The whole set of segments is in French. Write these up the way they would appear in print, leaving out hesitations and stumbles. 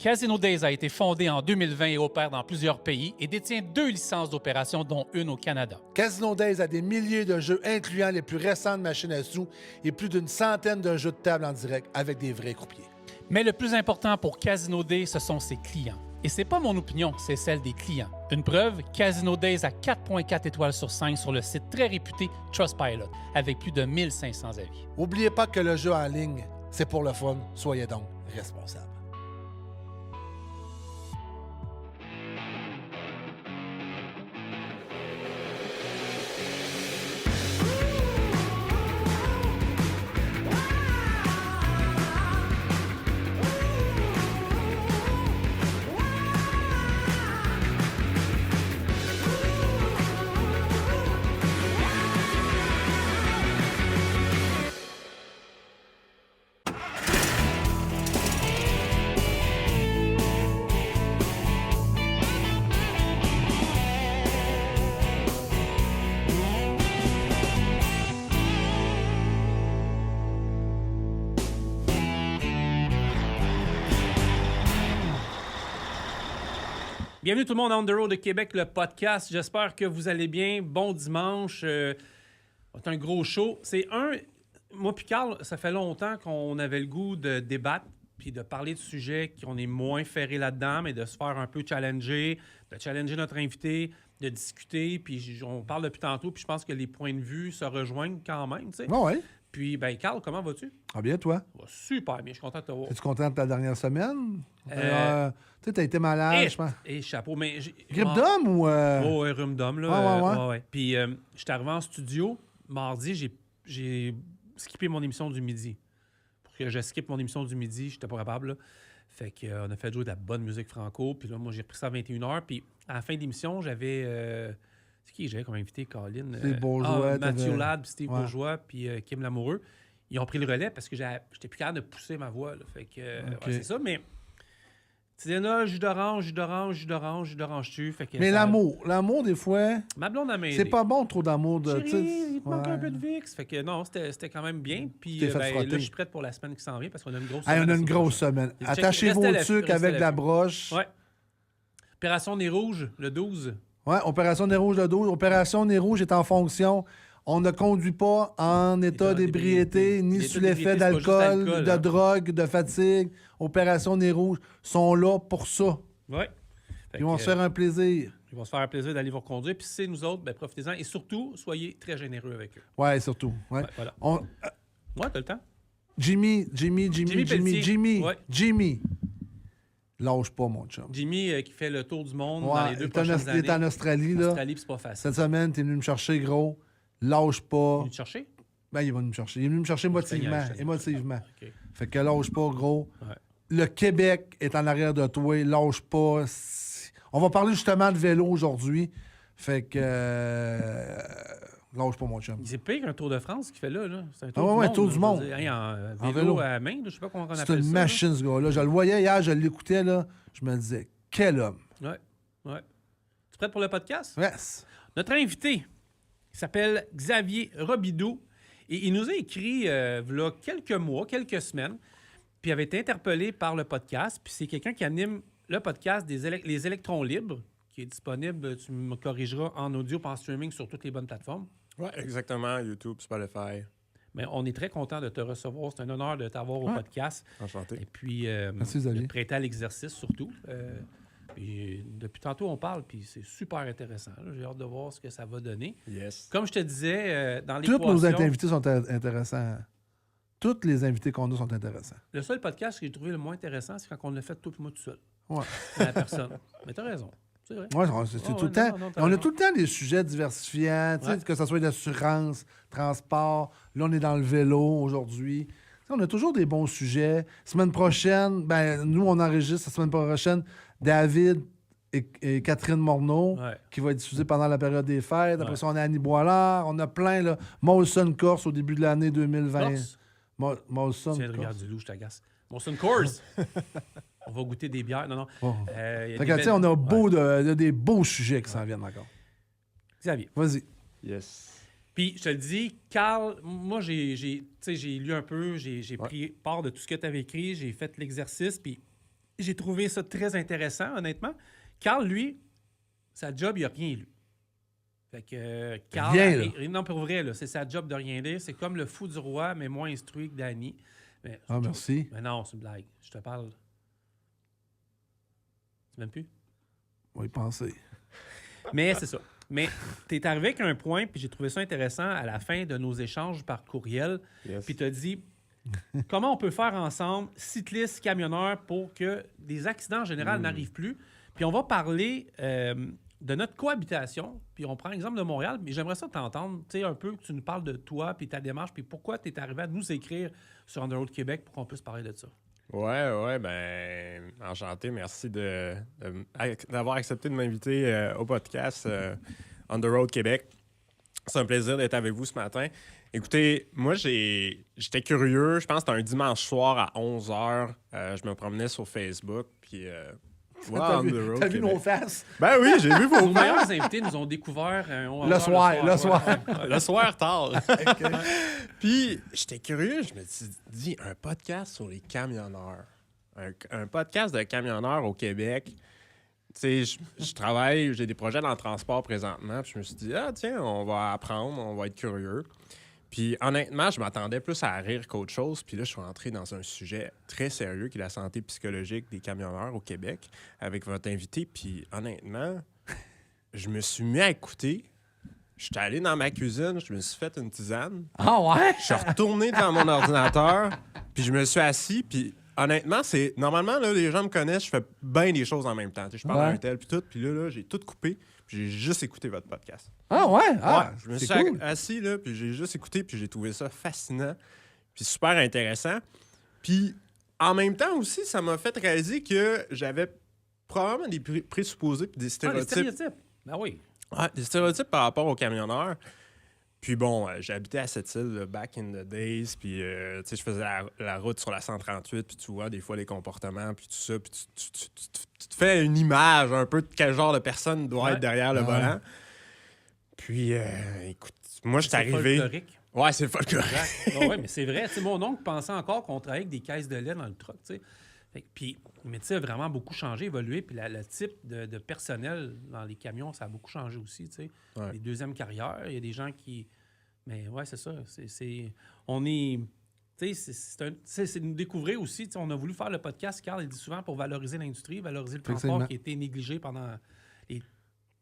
Casino Days a été fondé en 2020 et opère dans plusieurs pays et détient 2 licences d'opération, dont une au Canada. Casino Days a des milliers de jeux incluant les plus récentes machines à sous et plus d'une centaine de jeux de table en direct avec des vrais croupiers. Mais le plus important pour Casino Days, ce sont ses clients. Et c'est pas mon opinion, c'est celle des clients. Une preuve, Casino Days a 4.4 étoiles sur 5 sur le site très réputé Trustpilot, avec plus de 1500 avis. N'oubliez pas que le jeu en ligne, c'est pour le fun. Soyez donc responsables. Bienvenue tout le monde à On The Road de Québec, le podcast. J'espère que vous allez bien. Bon dimanche. C'est un gros show. Moi puis Carl, ça fait longtemps qu'on avait le goût de débattre puis de parler de sujets qu'on est moins ferré là-dedans, mais de se faire un peu challenger, de challenger notre invité, de discuter. Puis on parle depuis tantôt, puis je pense que les points de vue se rejoignent quand même, tu sais. Bon, ouais. Puis, Carl, comment vas-tu? Ah bien, toi? Super bien, je suis content de te voir. Es-tu content de ta dernière semaine? Tu sais, t'as été malade, je pense. Et chapeau, mais... Grippe d'homme ou... Oh, ouais, rhume d'homme, là. Ouais. Puis, je suis arrivé en studio, mardi, j'ai skippé mon émission du midi. Pour que je skippe mon émission du midi, j'étais pas capable, là. Fait qu'on a fait jouer de la bonne musique franco. Puis là, moi, j'ai repris ça à 21h. Puis, à la fin d'émission, j'avais... c'est qui j'avais comme invité, Colin? Steve Bourgeois. Mathieu Ladd, Steve Bourgeois, puis Kim Lamoureux. Ils ont pris le relais parce que j'étais plus capable de pousser ma voix, là. Fait que... Okay. Ouais, c'est ça, mais... Tu dis, là, jus d'orange-tu. Fait que mais ça... l'amour, des fois, ma blonde a m'aidé. c'est pas bon trop d'amour. Chérie, il te manque un peu de VIX. Fait que non, c'était quand même bien. Puis là, je suis prête pour la semaine qui s'en vient parce qu'on a une grosse semaine. On a une grosse semaine. Attachez vos trucs avec de la broche. Ouais. Opération Nez Rouge, le 12. Ouais, Opération Nez Rouge, le 12. Opération Nez Rouge est en fonction. On ne conduit pas en état d'ébriété, ni sous l'effet d'alcool, de drogue, de fatigue. Opération Nez Rouge sont là pour ça. Oui. Ils vont se faire un plaisir. Ils vont se faire un plaisir d'aller vous reconduire. Puis si c'est nous autres, profitez-en. Et surtout, soyez très généreux avec eux. Ouais, surtout. Ouais. Voilà. T'as le temps? Jimmy. Ouais. Jimmy. Lâche pas, mon chum. Jimmy qui fait le tour du monde dans les 2 prochaines années. Il est en Australie, là. Australie, puis c'est pas facile. Cette semaine, t'es venu me chercher, gros. Lâche pas. Il est venu te chercher? Ben, il va nous chercher. Il est venu me chercher émotivement. Okay. Fait que lâche pas, gros. Ouais. Le Québec est en arrière de toi. Lâche pas. On va parler justement de vélo aujourd'hui. Fait que... lâche pas, mon chum. C'est pire qu'un Tour de France qu'il fait là. C'est un tour du monde. Tour du monde. En vélo à main, je sais pas comment on appelle ça. C'est une machine, ce gars-là. Je le voyais hier, je l'écoutais, là. Je me disais, quel homme. Ouais. Tu es prêt pour le podcast? Yes. Notre invité, il s'appelle Xavier Robidoux. Et il nous a écrit, il y a quelques mois, quelques semaines, puis il avait été interpellé par le podcast. Puis c'est quelqu'un qui anime le podcast Les Électrons Libres, qui est disponible, tu me corrigeras, en audio, en streaming sur toutes les bonnes plateformes. Oui, exactement. YouTube, Spotify. Mais on est très content de te recevoir. C'est un honneur de t'avoir au podcast. Enchanté. Et puis, merci, Xavier. de te prêter à l'exercice surtout. Puis, depuis tantôt, on parle, puis c'est super intéressant. Là. J'ai hâte de voir ce que ça va donner. Yes. Comme je te disais, dans les Tous nos invités sont intéressants. Tous les invités qu'on a sont intéressants. Le seul podcast que j'ai trouvé le moins intéressant, c'est quand on l'a fait tout et moi tout seul. Ouais. La personne. Mais t'as raison. C'est vrai. Ouais, c'est tout le temps. On a tout le temps des sujets diversifiants, que ce soit l'assurance, transport. Là, on est dans le vélo aujourd'hui. On a toujours des bons sujets. Semaine prochaine, nous, on enregistre la semaine prochaine David et Catherine Morneau, qui va être diffusée pendant la période des fêtes. Après ça, on a Annie Boilard. On a plein, là. Molson Corse au début de l'année 2020. Molson Corse. Tiens, regarde du loup, je t'agace. Molson Corse. On va goûter des bières. Non. Oh. On a des beaux sujets qui s'en viennent encore. Xavier. Vas-y. Yes. Puis, je te le dis, Carl, moi, j'ai lu un peu, j'ai pris part de tout ce que tu avais écrit, j'ai fait l'exercice, puis j'ai trouvé ça très intéressant, honnêtement. Carl, lui, sa job, il a rien lu. Fait que Carl... Rien, là. Non, pour vrai, là, c'est sa job de rien lire. C'est comme le fou du roi, mais moins instruit que Danny. Mais, Merci. Mais non, c'est une blague. Je te parle. Tu m'aimes plus? On va y penser. Mais c'est ça. Mais tu es arrivé avec un point, puis j'ai trouvé ça intéressant à la fin de nos échanges par courriel. Yes. Puis tu as dit comment on peut faire ensemble, cyclistes, camionneurs, pour que des accidents en général n'arrivent plus. Puis on va parler de notre cohabitation. Puis on prend l'exemple de Montréal, mais j'aimerais ça t'entendre, tu sais, un peu que tu nous parles de toi, puis ta démarche, puis pourquoi tu es arrivé à nous écrire sur On the Road Québec pour qu'on puisse parler de ça. Ouais, ben, enchanté. Merci d'avoir accepté de m'inviter au podcast On the Road Québec. C'est un plaisir d'être avec vous ce matin. Écoutez, moi, j'étais curieux. Je pense que c'était un dimanche soir à 11h. Je me promenais sur Facebook, puis... T'as vu nos faces? Ben oui, j'ai vu vos Nos meilleurs invités nous ont découvert Le soir. Le soir tard. Puis, j'étais curieux, je me suis dit, un podcast sur les camionneurs. Un podcast de camionneurs au Québec. Tu sais, je travaille, j'ai des projets dans le transport présentement. Puis je me suis dit, tiens, on va apprendre, on va être curieux. Puis honnêtement, je m'attendais plus à rire qu'autre chose. Puis là, je suis rentré dans un sujet très sérieux qui est la santé psychologique des camionneurs au Québec avec votre invité. Puis honnêtement, je me suis mis à écouter. Je suis allé dans ma cuisine, je me suis fait une tisane. Ah ouais? Je suis retourné devant mon ordinateur, puis je me suis assis. Puis honnêtement, normalement, là, les gens me connaissent, je fais bien des choses en même temps. Tu sais, je parle à un tel, puis tout. Puis là, j'ai tout coupé. Puis j'ai juste écouté votre podcast. Ah ouais? Ah, Je me suis cool. assis, là, puis j'ai juste écouté, puis j'ai trouvé ça fascinant, puis super intéressant. Puis en même temps aussi, ça m'a fait réaliser que j'avais probablement des présupposés puis des des stéréotypes. stéréotypes. Ben oui. Ouais, des stéréotypes par rapport aux camionneurs. Puis bon, j'habitais à cette île là, back in the days, puis tu sais, je faisais la route sur la 138, puis tu vois des fois les comportements, puis tout ça, puis tu te fais une image un peu de quel genre de personne doit être derrière le volant. Puis, écoute, moi, je suis arrivé... Folklorique. Ouais, c'est folklorique. Oui, mais c'est vrai. Tu sais, mon oncle pensait encore qu'on travaillait avec des caisses de lait dans le truck, tu sais. Puis, le métier a vraiment beaucoup changé, évolué. Puis le type de personnel dans les camions, ça a beaucoup changé aussi, tu sais. Ouais. Les deuxièmes carrières, il y a des gens qui... Mais ouais, c'est ça. On est... Tu sais, c'est nous découvrir aussi. Tu sais, on a voulu faire le podcast, Carl, il dit souvent, pour valoriser l'industrie, valoriser le transport qui a été négligé pendant les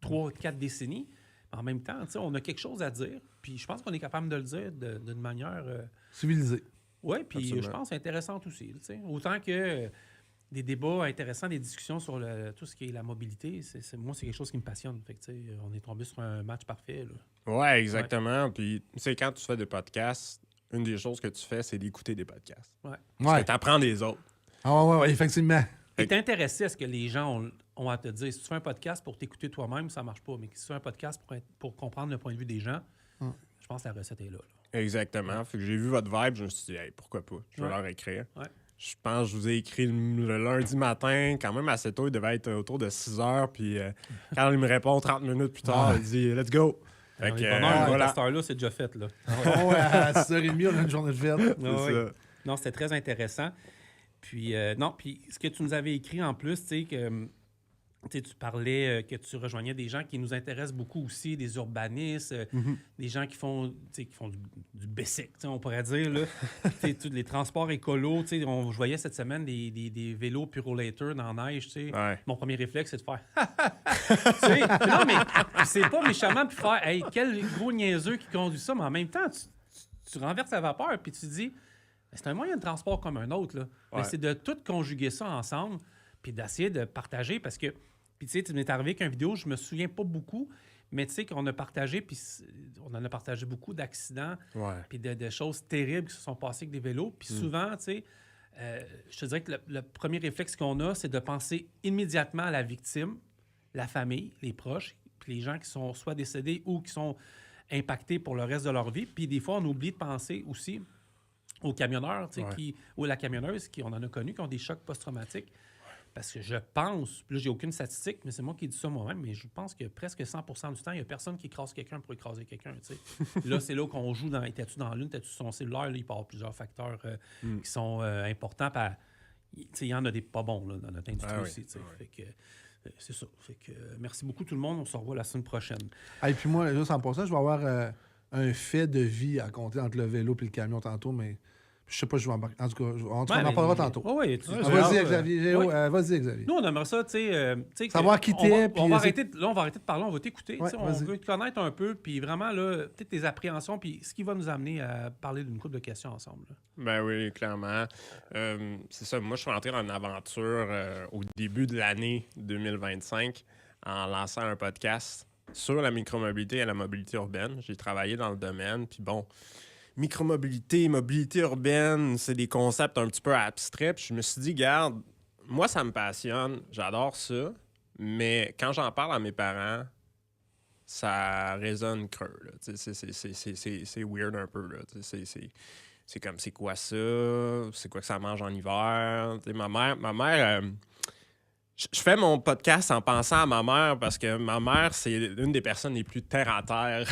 3-4 décennies. En même temps, tu sais, on a quelque chose à dire. Puis je pense qu'on est capable de le dire d'une manière... Civilisé. Oui, puis Absolument. je pense intéressante aussi. Tu sais. Autant que des débats intéressants, des discussions sur tout ce qui est la mobilité, moi, c'est quelque chose qui me passionne. Fait que, tu sais, on est tombé sur un match parfait. Là. Ouais, exactement. Puis, tu sais, quand tu fais des podcasts, une des choses que tu fais, c'est d'écouter des podcasts. Ouais. Parce que tu apprends des autres. Ah ouais, effectivement. Et t'es intéressé à ce que les gens ont à te dire. Si tu fais un podcast pour t'écouter toi-même, ça marche pas. Mais si tu fais un podcast pour comprendre le point de vue des gens, je pense que la recette est là. Exactement. Fait que j'ai vu votre vibe, je me suis dit, hey, pourquoi pas? Je vais leur écrire. Ouais. Je pense que je vous ai écrit le lundi matin, quand même assez tôt, il devait être autour de 6 heures. Puis quand il me répond 30 minutes plus tard, il dit, let's go. Fait que, À cette heure-là, c'est déjà fait. Là. Ouais, à 6h30, on a une journée de fête. Oui. Non, c'était très intéressant. Puis, puis ce que tu nous avais écrit en plus, tu sais, que tu parlais que tu rejoignais des gens qui nous intéressent beaucoup aussi, des urbanistes, des gens qui font du basic, on pourrait dire. Là. Tous les transports écolos. Je voyais cette semaine des vélos Purolator dans la neige. Ouais. Mon premier réflexe, c'est de faire non, mais c'est pas méchamment puis faire hey, quel gros niaiseux qui conduit ça, mais en même temps, tu renverses la vapeur puis tu te dis c'est un moyen de transport comme un autre. Là. Ouais. Mais c'est de tout conjuguer ça ensemble puis d'essayer de partager parce que puis tu sais, tu m'es arrivé avec une vidéo, je me souviens pas beaucoup, mais tu sais qu'on a partagé, puis on en a partagé beaucoup d'accidents, puis de choses terribles qui se sont passées avec des vélos. Puis souvent, tu sais, je te dirais que le premier réflexe qu'on a, c'est de penser immédiatement à la victime, la famille, les proches, puis les gens qui sont soit décédés ou qui sont impactés pour le reste de leur vie. Puis des fois, on oublie de penser aussi aux camionneurs, tu sais, ou à la camionneuse, on en a connu, qui ont des chocs post-traumatiques. Parce que je pense, là, j'ai aucune statistique, mais c'est moi qui dis ça moi-même, mais je pense que presque 100% du temps, il n'y a personne qui écrase quelqu'un pour écraser quelqu'un. Tu sais. Là, c'est là qu'on joue dans étais-tu dans l'une, étais-tu sur son cellulaire, là, il peut y avoir plusieurs facteurs qui sont importants. il y en a des pas bons là, dans notre industrie aussi. Oui. Fait que, c'est ça. Fait que, merci beaucoup tout le monde. On se revoit la semaine prochaine. Et puis moi, juste en passant, je vais avoir un fait de vie à compter entre le vélo et le camion tantôt, mais je sais pas si je vais embarquer. En tout cas, on en parlera tantôt. Oui, vas-vas-y, Xavier. Vas-y, Xavier. Nous, on aimerait ça, tu sais... Savoir qui t'es. On va arrêter de parler, on va t'écouter. Ouais, on veut te connaître un peu, puis vraiment, là, peut-être tes appréhensions, puis ce qui va nous amener à parler d'une couple de questions ensemble. Là. Ben oui, clairement. C'est ça. Moi, je suis rentré dans une aventure au début de l'année 2025 en lançant un podcast sur la micromobilité et la mobilité urbaine. J'ai travaillé dans le domaine, puis bon... Micromobilité, mobilité urbaine, c'est des concepts un petit peu abstraits. Puis je me suis dit, garde, moi, ça me passionne, j'adore ça, mais quand j'en parle à mes parents, ça résonne creux. Là. C'est weird un peu. Là. C'est comme, c'est quoi ça? C'est quoi que ça mange en hiver? T'sais, ma mère je fais mon podcast en pensant à ma mère parce que ma mère, c'est une des personnes les plus terre-à-terre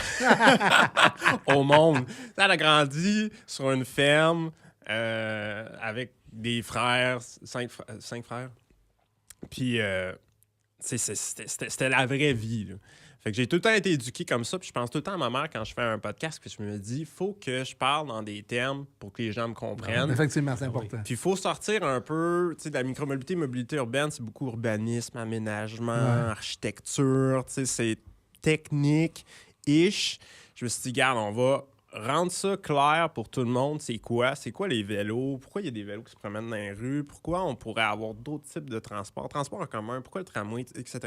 au monde. Elle a grandi sur une ferme avec des frères, cinq frères. Puis c'était la vraie vie. Là. Fait que j'ai tout le temps été éduqué comme ça, puis je pense tout le temps à ma mère quand je fais un podcast, puis je me dis, il faut que je parle dans des termes pour que les gens me comprennent. Effectivement, c'est important. Puis il faut sortir un peu, tu sais, de la micromobilité, mobilité urbaine, c'est beaucoup urbanisme, aménagement, architecture, tu sais, c'est technique-ish. Je me suis dit, regarde, on va rendre ça clair pour tout le monde. C'est quoi les vélos? Pourquoi il y a des vélos qui se promènent dans les rues? Pourquoi on pourrait avoir d'autres types de transports? Transport en commun, pourquoi le tramway, etc.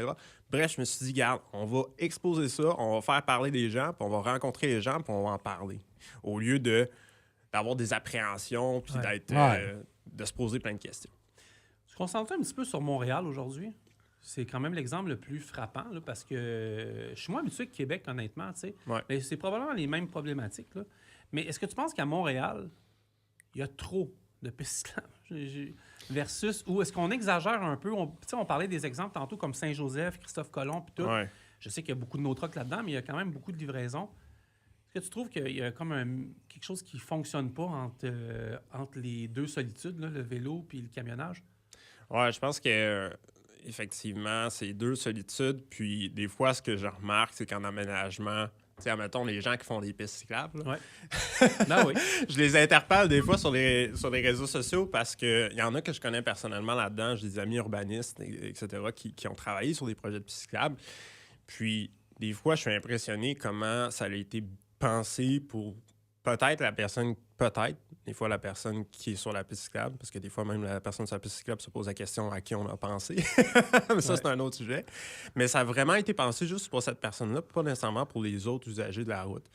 Bref, je me suis dit, regarde, on va exposer ça, on va faire parler des gens, puis on va rencontrer les gens, puis on va en parler. Au lieu d'avoir des appréhensions, puis de se poser plein de questions. Je concentre un petit peu sur Montréal aujourd'hui. C'est quand même l'exemple le plus frappant, là, parce que je suis moins habitué que Québec, honnêtement, tu sais. Ouais. Mais c'est probablement les mêmes problématiques, là. Mais est-ce que tu penses qu'à Montréal, il y a trop de pistes cyclables versus... Ou est-ce qu'on exagère un peu? On parlait des exemples tantôt comme Saint-Joseph, Christophe Colomb, puis tout. Ouais. Je sais qu'il y a beaucoup de no-trucks là-dedans, mais il y a quand même beaucoup de livraisons. Est-ce que tu trouves qu'il y a comme quelque chose qui ne fonctionne pas entre les deux solitudes, là, le vélo puis le camionnage? Ouais, je pense que... Effectivement, c'est deux solitudes. Puis des fois, ce que je remarque, c'est qu'en aménagement, tu sais, admettons, les gens qui font des pistes cyclables, là, Ben oui. je les interpelle des fois sur les réseaux sociaux parce qu'il y en a que je connais personnellement là-dedans. J'ai des amis urbanistes, etc., qui ont travaillé sur des projets de pistes cyclables. Puis des fois, je suis impressionné comment ça a été pensé pour peut-être la personne qui est sur la piste cyclable, parce que des fois, même la personne sur la piste cyclable se pose la question à qui on a pensé. Mais ça, c'est un autre sujet. Mais ça a vraiment été pensé juste pour cette personne-là, pas nécessairement pour les autres usagers de la route.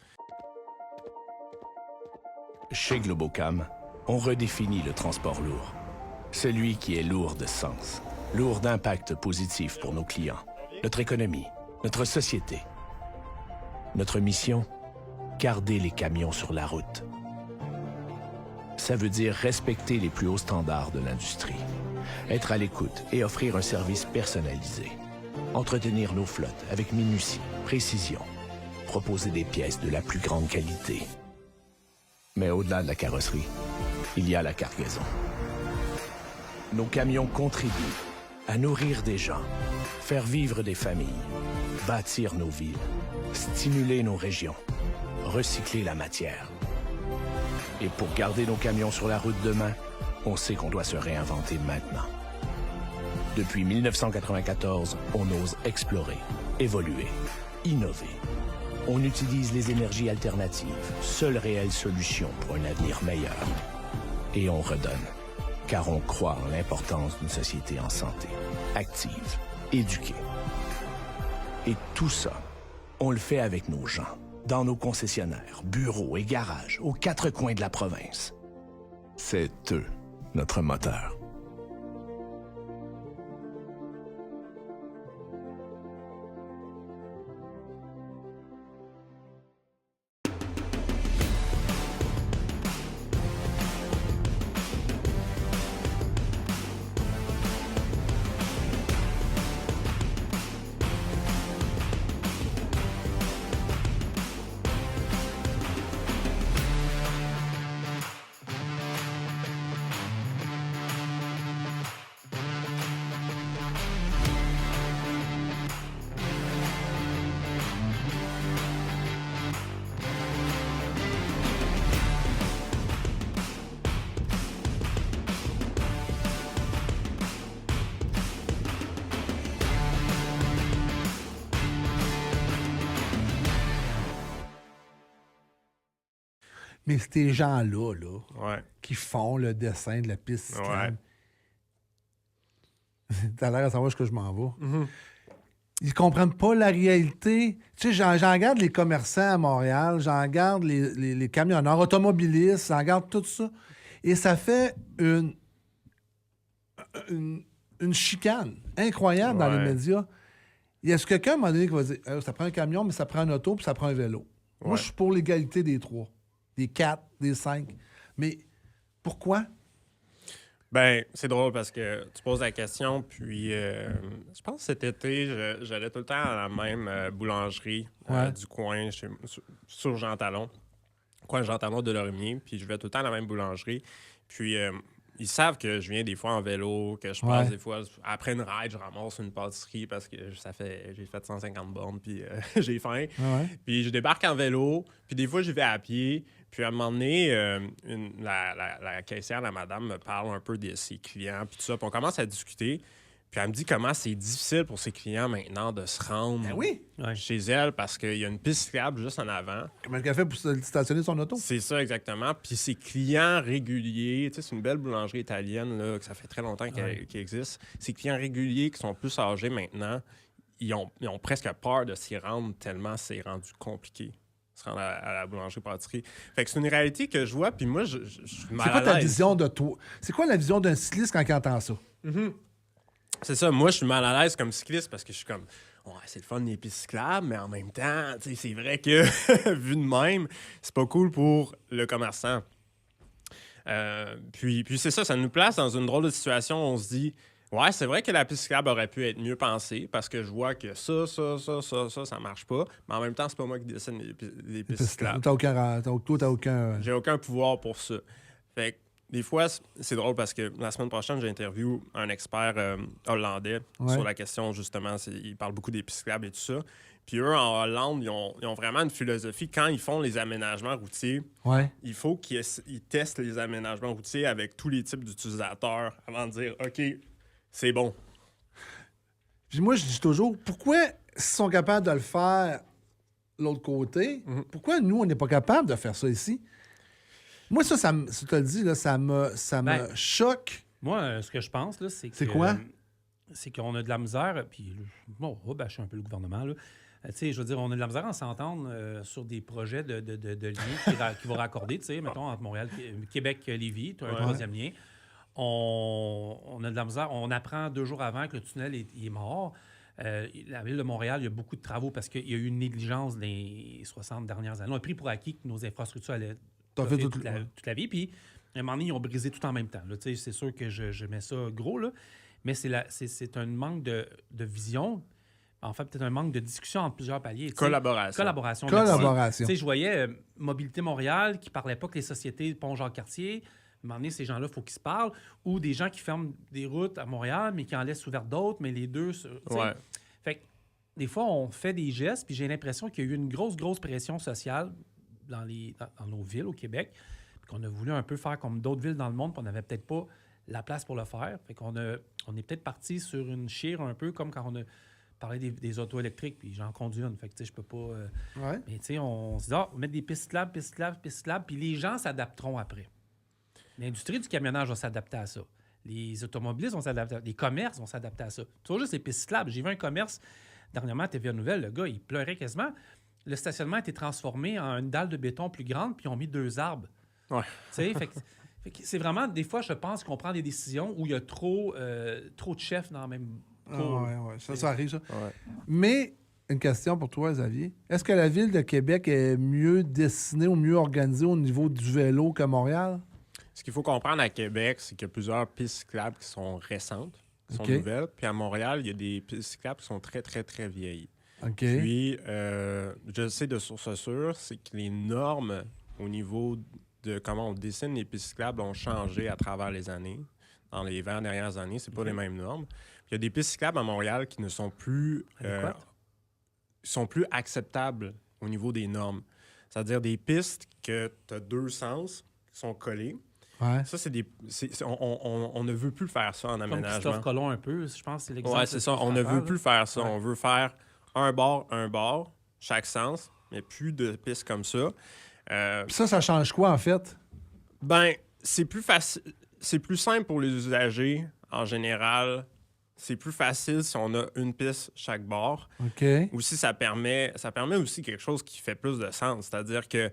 Chez Globocam, on redéfinit le transport lourd. Celui qui est lourd de sens, lourd d'impact positif pour nos clients, notre économie, notre société. Notre mission? Garder les camions sur la route. Ça veut dire respecter les plus hauts standards de l'industrie, être à l'écoute et offrir un service personnalisé, entretenir nos flottes avec minutie, précision, proposer des pièces de la plus grande qualité. Mais au-delà de la carrosserie, il y a la cargaison. Nos camions contribuent à nourrir des gens, faire vivre des familles, bâtir nos villes, stimuler nos régions, recycler la matière. Et pour garder nos camions sur la route demain, on sait qu'on doit se réinventer maintenant. Depuis 1994, on ose explorer, évoluer, innover. On utilise les énergies alternatives, seule réelle solution pour un avenir meilleur. Et on redonne, car on croit en l'importance d'une société en santé, active, éduquée. Et tout ça, on le fait avec nos gens, dans nos concessionnaires, bureaux et garages, aux quatre coins de la province. C'est eux, notre moteur. Mais ces gens-là, Ouais. qui font le dessin de la piste cyclable, Ouais. t'as l'air à savoir où je m'en vais. Ils comprennent pas la réalité. Tu sais, j'en regarde les commerçants à Montréal, j'en regarde les camionneurs, automobilistes, j'en regarde tout ça. Et ça fait une chicane incroyable dans les médias. Est-ce que quelqu'un, à un moment donné, qui va dire ça prend un camion, mais ça prend un auto, puis ça prend un vélo? Moi, je suis pour l'égalité des 3, des 4, des 5. Mais pourquoi? Ben, c'est drôle parce que tu poses la question, puis je pense que cet été, j'allais tout le temps à la même boulangerie du coin, sur Jean Talon, coin Jean Talon de Lorimier, puis je vais tout le temps à la même boulangerie. Puis ils savent que je viens des fois en vélo, que je passe des fois, après une ride, je ramasse une pâtisserie parce que j'ai fait 150 bornes, puis j'ai faim. Puis je débarque en vélo, puis des fois, j'y vais à pied. Puis à un moment donné, la caissière, la madame, me parle un peu de ses clients, puis tout ça. Puis on commence à discuter. Puis elle me dit comment c'est difficile pour ses clients maintenant de se rendre chez elle parce qu'il y a une piste cyclable juste en avant. Comment elle fait pour stationner son auto? C'est ça, exactement. Puis ses clients réguliers, tu sais, c'est une belle boulangerie italienne, là, que ça fait très longtemps qu'elle existe. Ses clients réguliers qui sont plus âgés maintenant, ils ont presque peur de s'y rendre tellement c'est rendu compliqué. Se rendre à la boulangerie-pâtisserie. Fait que c'est une réalité que je vois, puis moi, je suis mal à l'aise. C'est quoi ta vision de toi? C'est quoi la vision d'un cycliste quand il entend ça? C'est ça, moi, je suis mal à l'aise comme cycliste parce que je suis comme, c'est le fun des pistes cyclables, mais en même temps, c'est vrai que, vu de même, c'est pas cool pour le commerçant. Puis c'est ça nous place dans une drôle de situation où on se dit, ouais, c'est vrai que la piste cyclable aurait pu être mieux pensée parce que je vois que ça marche pas. Mais en même temps, c'est pas moi qui dessine les pistes cyclables. T'as aucun... J'ai aucun pouvoir pour ça. Fait que des fois, c'est drôle parce que la semaine prochaine, j'interviewe un expert hollandais sur la question, justement. Il parle beaucoup des pistes cyclables et tout ça. Puis eux, en Hollande, ils ont vraiment une philosophie. Quand ils font les aménagements routiers, il faut qu'ils testent les aménagements routiers avec tous les types d'utilisateurs avant de dire « OK, c'est bon. » Puis moi, je dis toujours, pourquoi s'ils sont capables de le faire de l'autre côté, pourquoi nous, on n'est pas capable de faire ça ici? Moi, ça me, si tu te le dis, là, ça me choque. Moi, ce que je pense, là, c'est que... C'est quoi? C'est qu'on a de la misère, puis bon, on va bâcher un peu le gouvernement, là. Tu sais, je veux dire, on a de la misère à s'entendre sur des projets de liens qui vont raccorder, tu sais, mettons, entre Montréal, Québec, Lévis, tu as un troisième lien. On a de la misère. On apprend 2 jours avant que le tunnel est mort. La Ville de Montréal, il y a beaucoup de travaux parce qu'il y a eu une négligence dans les 60 dernières années. On a pris pour acquis que nos infrastructures allaient toute la vie. Puis, à un moment donné, ils ont brisé tout en même temps. Là, c'est sûr que je mets ça gros, là, mais c'est un manque de vision. En fait, peut-être un manque de discussion entre plusieurs paliers. Collaboration. Je voyais Mobilité Montréal qui ne parlait pas que les sociétés Pont-Jacques-Cartier. À un moment donné, ces gens-là, il faut qu'ils se parlent. Ou des gens qui ferment des routes à Montréal, mais qui en laissent ouvertes d'autres, mais les deux... Fait que des fois, on fait des gestes, puis j'ai l'impression qu'il y a eu une grosse pression sociale dans nos villes au Québec, puis qu'on a voulu un peu faire comme d'autres villes dans le monde, puis on n'avait peut-être pas la place pour le faire. Fait qu'on est peut-être parti sur une chire un peu comme quand on a parlé des autos électriques, puis j'en conduis une. Fait que, tu sais, je peux pas... Mais, tu sais, on se dit, on va mettre des pistes cyclables, puis les gens s'adapteront après. L'industrie du camionnage va s'adapter à ça. Les automobilistes vont s'adapter à ça. Les commerces vont s'adapter à ça. Tu vois, juste les pistes cyclables. J'ai vu un commerce, dernièrement, à TVA Nouvelle, le gars, il pleurait quasiment. Le stationnement a été transformé en une dalle de béton plus grande, puis ils ont mis 2 arbres. Ouais. Tu sais, fait que c'est vraiment, des fois, je pense qu'on prend des décisions où il y a trop de chefs dans la même cour. Ça arrive, ça. Ouais. Mais, une question pour toi, Xavier. Est-ce que la Ville de Québec est mieux dessinée ou mieux organisée au niveau du vélo que Montréal? Ce qu'il faut comprendre à Québec, c'est qu'il y a plusieurs pistes cyclables qui sont récentes, qui sont nouvelles. Puis à Montréal, il y a des pistes cyclables qui sont très, très, très vieilles. Puis, je sais de source sûre, c'est que les normes au niveau de comment on dessine les pistes cyclables ont changé à travers les années. Dans les 20 dernières années, c'est pas les mêmes normes. Puis, il y a des pistes cyclables à Montréal qui ne sont plus, acceptables au niveau des normes. C'est-à-dire des pistes que tu as 2 sens qui sont collés. Ouais. Ça, on ne veut plus faire ça en aménagement. Comme Christophe Colomb un peu, je pense que c'est l'exemple. Oui, c'est ça. On ne veut plus faire ça. Ouais. On veut faire un bord, chaque sens, mais plus de pistes comme ça. Puis ça change quoi, en fait? Ben, c'est plus facile. C'est plus simple pour les usagers, en général. C'est plus facile si on a une piste chaque bord. OK. Aussi, ça permet aussi quelque chose qui fait plus de sens. C'est-à-dire que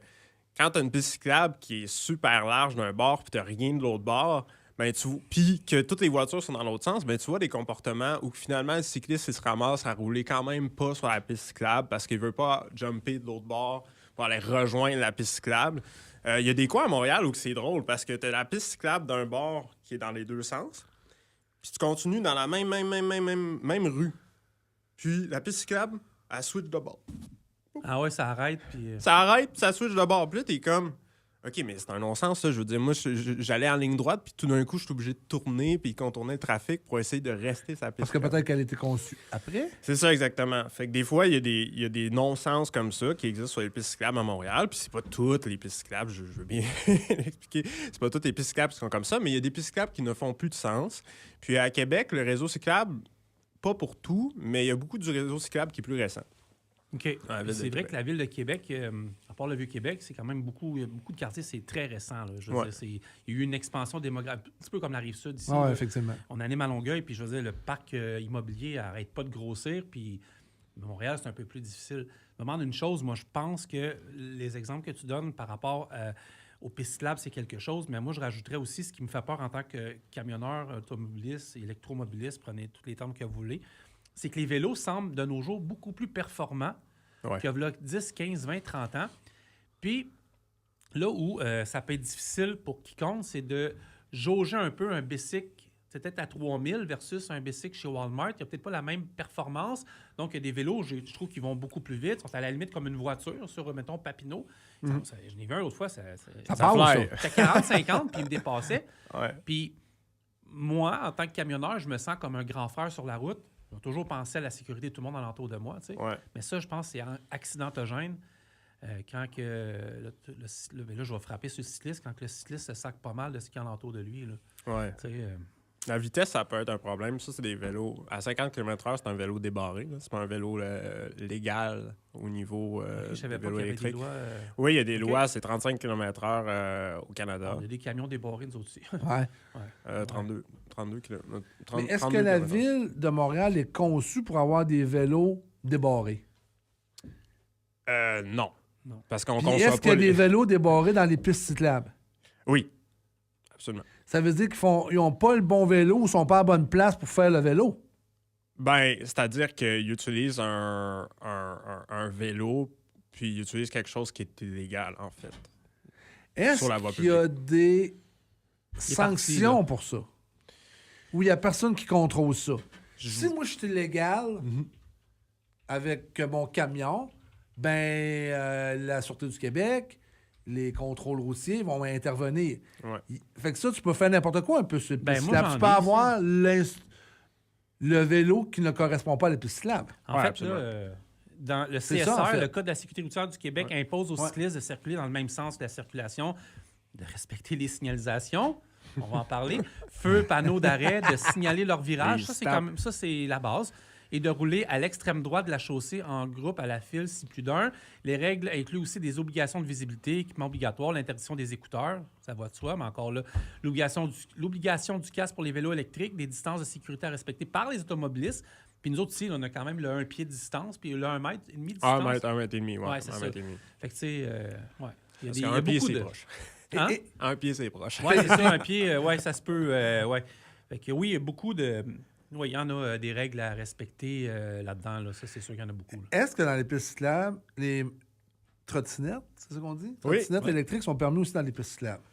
quand tu as une piste cyclable qui est super large d'un bord puis tu n'as rien de l'autre bord, ben puis que toutes les voitures sont dans l'autre sens, ben tu vois des comportements où finalement le cycliste il se ramasse à rouler quand même pas sur la piste cyclable parce qu'il veut pas jumper de l'autre bord pour aller rejoindre la piste cyclable. Il y a des coins à Montréal où c'est drôle parce que tu as la piste cyclable d'un bord qui est dans les deux sens, puis tu continues dans la même rue. Puis la piste cyclable, elle switch de bord. Ah ouais, ça arrête. Puis... Ça arrête, puis ça switch de bord. Puis là, t'es comme... OK, mais c'est un non-sens, ça. Je veux dire, moi, j'allais en ligne droite, puis tout d'un coup, je suis obligé de tourner puis contourner le trafic pour essayer de rester sa piste. Parce que peut-être qu'elle a été conçue après? C'est ça, exactement. Fait que des fois, il y a des non-sens comme ça qui existent sur les pistes cyclables à Montréal, puis c'est pas toutes les pistes cyclables, je veux bien l'expliquer. C'est pas toutes les pistes cyclables qui sont comme ça, mais il y a des pistes cyclables qui ne font plus de sens. Puis à Québec, le réseau cyclable, pas pour tout, mais il y a beaucoup du réseau cyclable qui est plus récent. OK. C'est vrai que la ville de Québec, à part le Vieux-Québec, c'est quand même beaucoup de quartiers, c'est très récent. Là. Je veux dire, il y a eu une expansion démographique, un petit peu comme la Rive-Sud ici. Oui, effectivement. On anime à Longueuil, puis je veux dire, le parc immobilier n'arrête pas de grossir, puis Montréal, c'est un peu plus difficile. Je me demande une chose, moi, je pense que les exemples que tu donnes par rapport aux pistes cyclables, c'est quelque chose, mais moi, je rajouterais aussi ce qui me fait peur en tant que camionneur, automobiliste, électromobiliste, prenez tous les termes que vous voulez, c'est que les vélos semblent de nos jours beaucoup plus performants qu'il y a 10, 15, 20, 30 ans. Puis là où ça peut être difficile pour quiconque, c'est de jauger un peu un bicycle peut-être à 3000 versus un bicycle chez Walmart. Il n'y a peut-être pas la même performance. Donc, il y a des vélos, je trouve, qui vont beaucoup plus vite, sont à la limite comme une voiture sur, mettons, Papineau. Je n'ai vu un l'autre fois, ça parle, c'était 40-50, puis il me dépassait. Ouais. Puis moi, en tant que camionneur, je me sens comme un grand frère sur la route. Je vais toujours penser à la sécurité de tout le monde alentour de moi. Tu sais. Mais ça, je pense que c'est accidentogène. Quand que là, je vais frapper sur le cycliste, quand le cycliste se sac pas mal de ce qu'il y a alentour de lui. Là. Ouais. La vitesse, ça peut être un problème. Ça, c'est des vélos. À 50 km/h, c'est un vélo débarré. Là. C'est pas un vélo légal au niveau je savais des pas vélos qu'il y avait des électriques. lois, Oui, il y a des lois, c'est 35 km/h au Canada. Il y a des camions débarrés, nous autres aussi. Ouais. 32 km. Mais est-ce que la ville de Montréal est conçue pour avoir des vélos débarrés? Non. Parce qu'on Puis conçoit est-ce qu'il y a des vélos débarrés dans les pistes cyclables? Oui, absolument. Ça veut dire qu'ils n'ont pas le bon vélo ou ne sont pas à bonne place pour faire le vélo? Ben, c'est-à-dire qu'ils utilisent un vélo, puis ils utilisent quelque chose qui est illégal, en fait. Est-ce qu'il y a des sanctions pour ça? Ou il n'y a personne qui contrôle ça? Si moi, je suis illégal avec mon camion, ben la Sûreté du Québec, les contrôles routiers vont intervenir. Ouais. Fait que ça, tu peux faire n'importe quoi un peu sur Ben, piste moi, cyclable. Tu peux avoir le vélo qui ne correspond pas à la piste cyclable. En fait, là, dans le CSR, ça, en fait. le Code de la sécurité routière du Québec impose aux cyclistes de circuler dans le même sens que la circulation, de respecter les signalisations. On va en parler. Feu, panneaux d'arrêt, de signaler leur virage. Ça, c'est la base. Et de rouler à l'extrême droite de la chaussée en groupe à la file, si plus d'un. Les règles incluent aussi des obligations de visibilité, équipement obligatoire, l'interdiction des écouteurs, ça va de soi, mais encore là, l'obligation du casque pour les vélos électriques, des distances de sécurité à respecter par les automobilistes. Puis nous autres ici, on a quand même le 1 pied de distance, puis le 1,5 mètre de distance. 1 mètre et demi, ouais c'est ça. Fait que tu sais, il y a un pied, c'est proche. Hein? Un pied, c'est proche. Oui, c'est ça, un pied, ça se peut, Fait que oui, il y a beaucoup de... Oui, il y en a des règles à respecter là-dedans. Là. Ça, c'est sûr qu'il y en a beaucoup. Là. Est-ce que dans les pistes cyclables, les trottinettes, c'est ça qu'on dit? Oui. Trottinettes électriques sont permis aussi dans les pistes cyclables?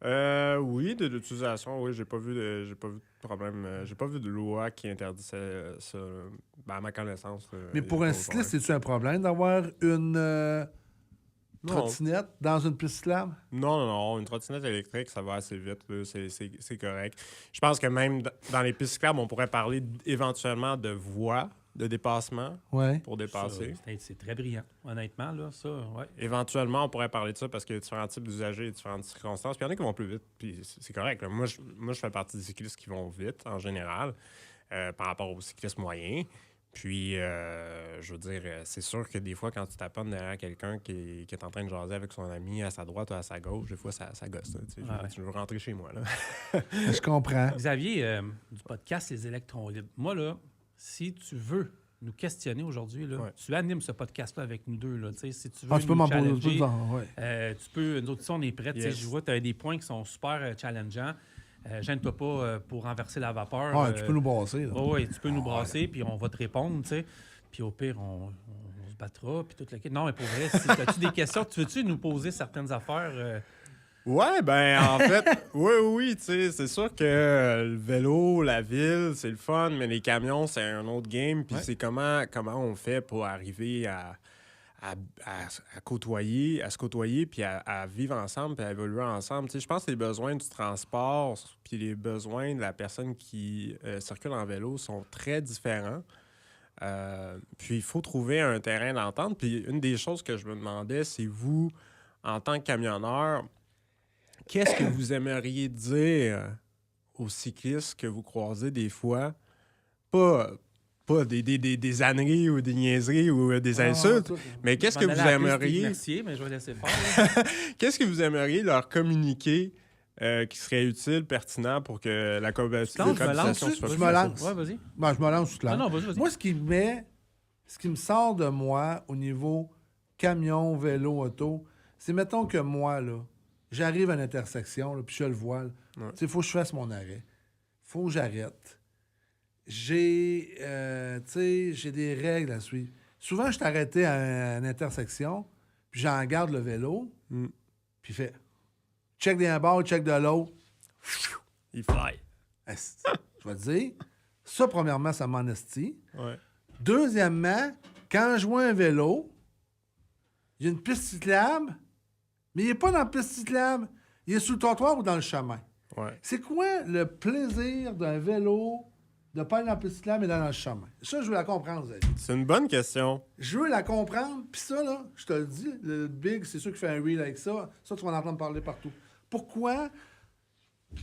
Oui, de l'utilisation, oui. J'ai pas vu de problème. J'ai pas vu de loi qui interdisait ça, à ma connaissance. Mais pour un cycliste, c'est-tu un problème d'avoir une trottinette dans une piste cyclable? Non. Une trottinette électrique, ça va assez vite. Là, c'est correct. Je pense que même dans les pistes cyclables, on pourrait parler éventuellement de voies de dépassement pour dépasser. Ça, c'est très brillant, honnêtement. Là, ça, ouais. Éventuellement, on pourrait parler de ça parce qu'il y a différents types d'usagers et différentes circonstances. Puis il y en a qui vont plus vite, puis c'est correct. Là. Moi, je fais partie des cyclistes qui vont vite, en général, par rapport aux cyclistes moyens. Puis, je veux dire, c'est sûr que des fois, quand tu t'appelles derrière quelqu'un qui est en train de jaser avec son ami à sa droite ou à sa gauche, des fois, ça gosse. Là, tu veux rentrer chez moi. Là. Je comprends. Xavier, du podcast Les Électrons Libres, moi, là, si tu veux nous questionner aujourd'hui, là, tu animes ce podcast-là avec nous deux. Là, si tu veux Tu peux nous m'en challenger, poser. tu peux, nous autres, on est prêts. Yes. Je vois que tu as des points qui sont super challengeants. Gêne-toi pas pour renverser la vapeur. Tu peux nous brasser. Oui, tu peux nous brasser, puis on va te répondre, tu sais. Puis au pire, on se battra, puis toute la quête. Non, mais pour vrai, as-tu des questions? Tu veux-tu nous poser certaines affaires? Ouais, ben en fait, oui, tu sais, c'est sûr que le vélo, la ville, c'est le fun, mais les camions, c'est un autre game. Puis c'est comment on fait pour arriver à côtoyer, à se côtoyer, puis à vivre ensemble, puis à évoluer ensemble. Tu sais, je pense que les besoins du transport, puis les besoins de la personne qui circule en vélo sont très différents. Puis il faut trouver un terrain d'entente. Puis une des choses que je me demandais, c'est vous, en tant que camionneur, qu'est-ce que vous aimeriez dire aux cyclistes que vous croisez des fois? Pas des âneries ou des niaiseries ou des insultes, mais qu'est-ce que vous aimeriez... Merci, mais je vais laisser faire. Qu'est-ce que vous aimeriez leur communiquer qui serait utile, pertinent pour que la conversation soit... Je me lance. Ouais, vas-y. Je me lance tout là. Non, vas-y. Moi, ce qui me sort de moi au niveau camion, vélo, auto, c'est mettons que moi, là, j'arrive à une intersection, là, puis je le vois. Il faut que je fasse mon arrêt. Faut que j'arrête. J'ai des règles à suivre. Souvent, je t'arrêtais à une intersection, puis j'en garde le vélo, puis fait check d'un bord, check de l'autre. Il fly. Je vais te dire, ça, premièrement, ça m'enestie. Ouais. Deuxièmement, quand je vois un vélo, il y a une piste cyclable, mais il n'est pas dans la piste cyclable. Il est sur le trottoir ou dans le chemin. Ouais. C'est quoi le plaisir d'un vélo de pas aller dans la piste cyclable mais dans le chemin? Ça, je veux la comprendre, vous avez. C'est une bonne question. Je veux la comprendre. Puis ça, là, je te le dis, le Big, c'est sûr qu'il fait un reel avec ça. Ça, tu vas en entendre parler partout. Pourquoi? Je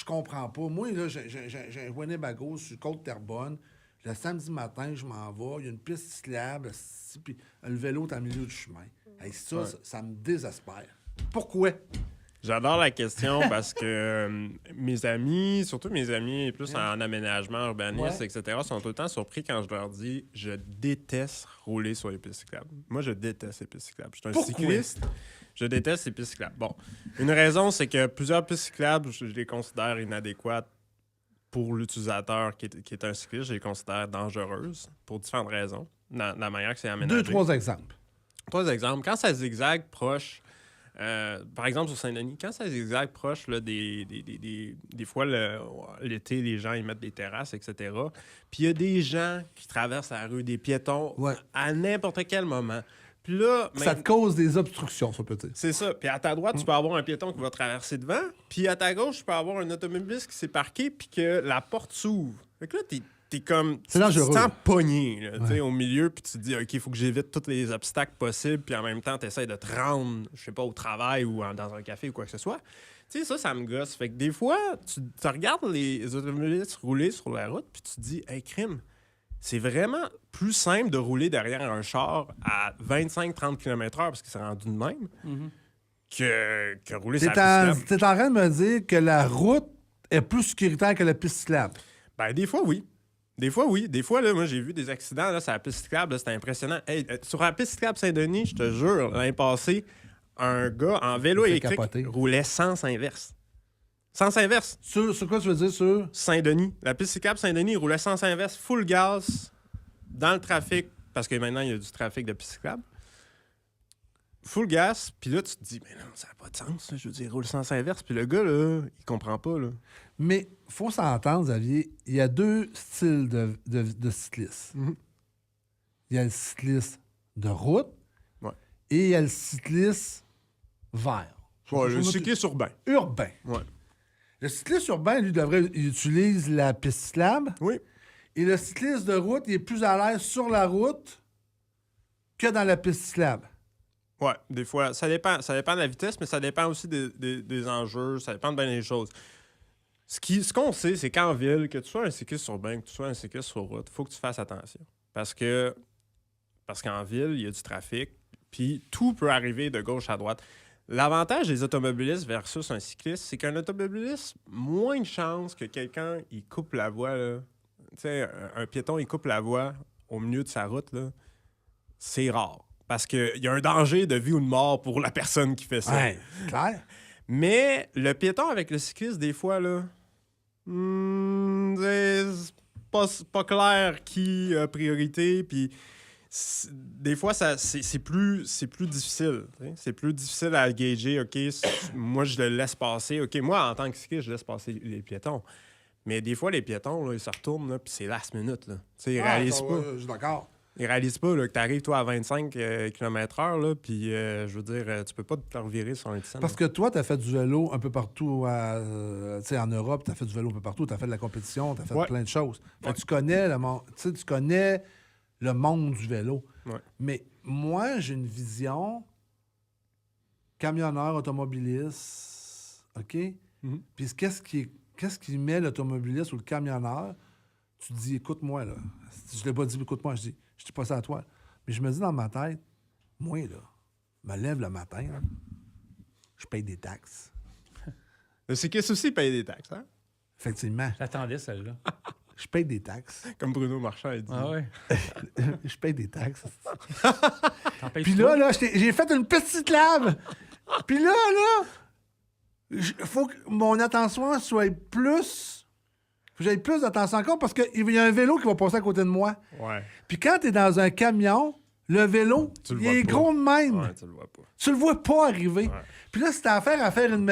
comprends pas. Moi, là, j'ai un Winnebago sur Côte-Terrebonne. Le samedi matin, je m'en vais. Il y a une piste cyclable. Puis le vélo est en milieu du chemin. Hey, ça me désespère. Pourquoi? J'adore la question parce que mes amis, surtout mes amis plus en aménagement, urbanisme, etc., sont tout le temps surpris quand je leur dis « Je déteste rouler sur les pistes cyclables. » Moi, je déteste les pistes cyclables. Je suis un cycliste. Je déteste les pistes cyclables. Bon, une raison, c'est que plusieurs pistes cyclables, je les considère inadéquates pour l'utilisateur qui est un cycliste. Je les considère dangereuses pour différentes raisons, dans la manière que c'est aménagé. 2-3 exemples. 3 exemples. Quand ça zigzague proche, par exemple sur Saint-Denis, quand ça zigzague proche là, des fois, l'été, les gens ils mettent des terrasses, etc. Puis il y a des gens qui traversent la rue, des piétons, à n'importe quel moment. Puis là, ça te cause des obstructions, ça peut dire. C'est ça. Puis à ta droite, tu peux avoir un piéton qui va traverser devant. Puis à ta gauche, tu peux avoir un automobiliste qui s'est parqué puis que la porte s'ouvre. Fait que là, t'es comme... C'est dangereux. Tu te sens pogné au milieu puis tu te dis, OK, il faut que j'évite tous les obstacles possibles. Puis en même temps, tu essaies de te rendre, je sais pas, au travail ou dans un café ou quoi que ce soit. Tu sais, ça me gosse. Fait que des fois, tu regardes les automobilistes rouler sur la route puis tu te dis, hey, crime, c'est vraiment plus simple de rouler derrière un char à 25-30 km/h parce que c'est rendu de même que rouler sur la piste cyclable. T'es en train de me dire que la route est plus sécuritaire que la piste cyclable? Ben, des fois, oui. Des fois, oui. Des fois, là, moi, j'ai vu des accidents là, sur la piste cyclable. C'était impressionnant. Hey, sur la piste cyclable Saint-Denis, je te jure, l'année passée, un gars en vélo électrique roulait sens inverse. Sens inverse. Sur quoi tu veux dire? Sur Saint-Denis. La piste cyclable Saint-Denis, il roulait sens inverse, full gaz, dans le trafic, parce que maintenant, il y a du trafic de piste cyclable. Full gas, puis là, tu te dis, mais non, ça n'a pas de sens. Là. Je veux dire, il roule sens inverse, puis le gars, là, il comprend pas. Là. Mais il faut s'entendre, Xavier, il y a 2 styles de cyclistes. Il y a le cycliste de route et il y a le cycliste vert. Le cycliste urbain. Urbain. Ouais. Le cycliste urbain, lui, il utilise la piste cyclable. Oui. Et le cycliste de route, il est plus à l'aise sur la route que dans la piste cyclable. Ouais, des fois. Ça dépend de la vitesse, mais ça dépend aussi des enjeux. Ça dépend de bien des choses. Ce qu'on sait, c'est qu'en ville, que tu sois un cycliste urbain, que tu sois un cycliste sur route, il faut que tu fasses attention. Parce qu'en ville, il y a du trafic, puis tout peut arriver de gauche à droite. L'avantage des automobilistes versus un cycliste, c'est qu'un automobiliste, moins de chances que quelqu'un, il coupe la voie, là. Tu sais, un piéton, il coupe la voie au milieu de sa route, là. C'est rare. Parce qu'il y a un danger de vie ou de mort pour la personne qui fait ça. Ouais, clair. Mais le piéton avec le cycliste, des fois, là, c'est pas clair qui a priorité, puis des fois, c'est plus difficile. T'sais. C'est plus difficile à gager. OK, moi, je le laisse passer. OK, moi, en tant que cycliste, je laisse passer les piétons. Mais des fois, les piétons, là, ils se retournent, puis c'est last minute. Là. Ils réalisent pas. Je suis d'accord. Ils réalisent pas là, que tu arrives, toi, à 25 km/h, puis je veux dire, tu peux pas te revirer sur un tisane. Parce que toi, tu as fait du vélo un peu partout. En Europe, tu as fait du vélo un peu partout. Tu as fait de la compétition, tu as fait plein de choses. Fait que tu connais le monde du vélo. Ouais. Mais moi, j'ai une vision camionneur, automobiliste, OK? Mm-hmm. Puis qu'est-ce qui met l'automobiliste ou le camionneur? Tu te dis, écoute-moi, là. Je ne l'ai pas dit, écoute-moi, je dis pas ça à toi. Mais je me dis dans ma tête, moi, là, je me lève le matin, là, je paye des taxes. Le cycliste aussi paye des taxes, hein? Effectivement. J'attendais celle-là. Je paye des taxes. Comme Bruno Marchand a dit. Ah ouais. Je paye des taxes. T'en payes Puis toi? là, j'ai fait une petite lave. Puis là, faut que mon attention soit plus... Faut que j'aille plus d'attention encore parce qu'il y a un vélo qui va passer à côté de moi. Ouais. Puis quand t'es dans un camion, le vélo, il est gros de même. Ouais, tu le vois pas. Tu le vois pas arriver. Ouais. Puis là, si t'as affaire à faire une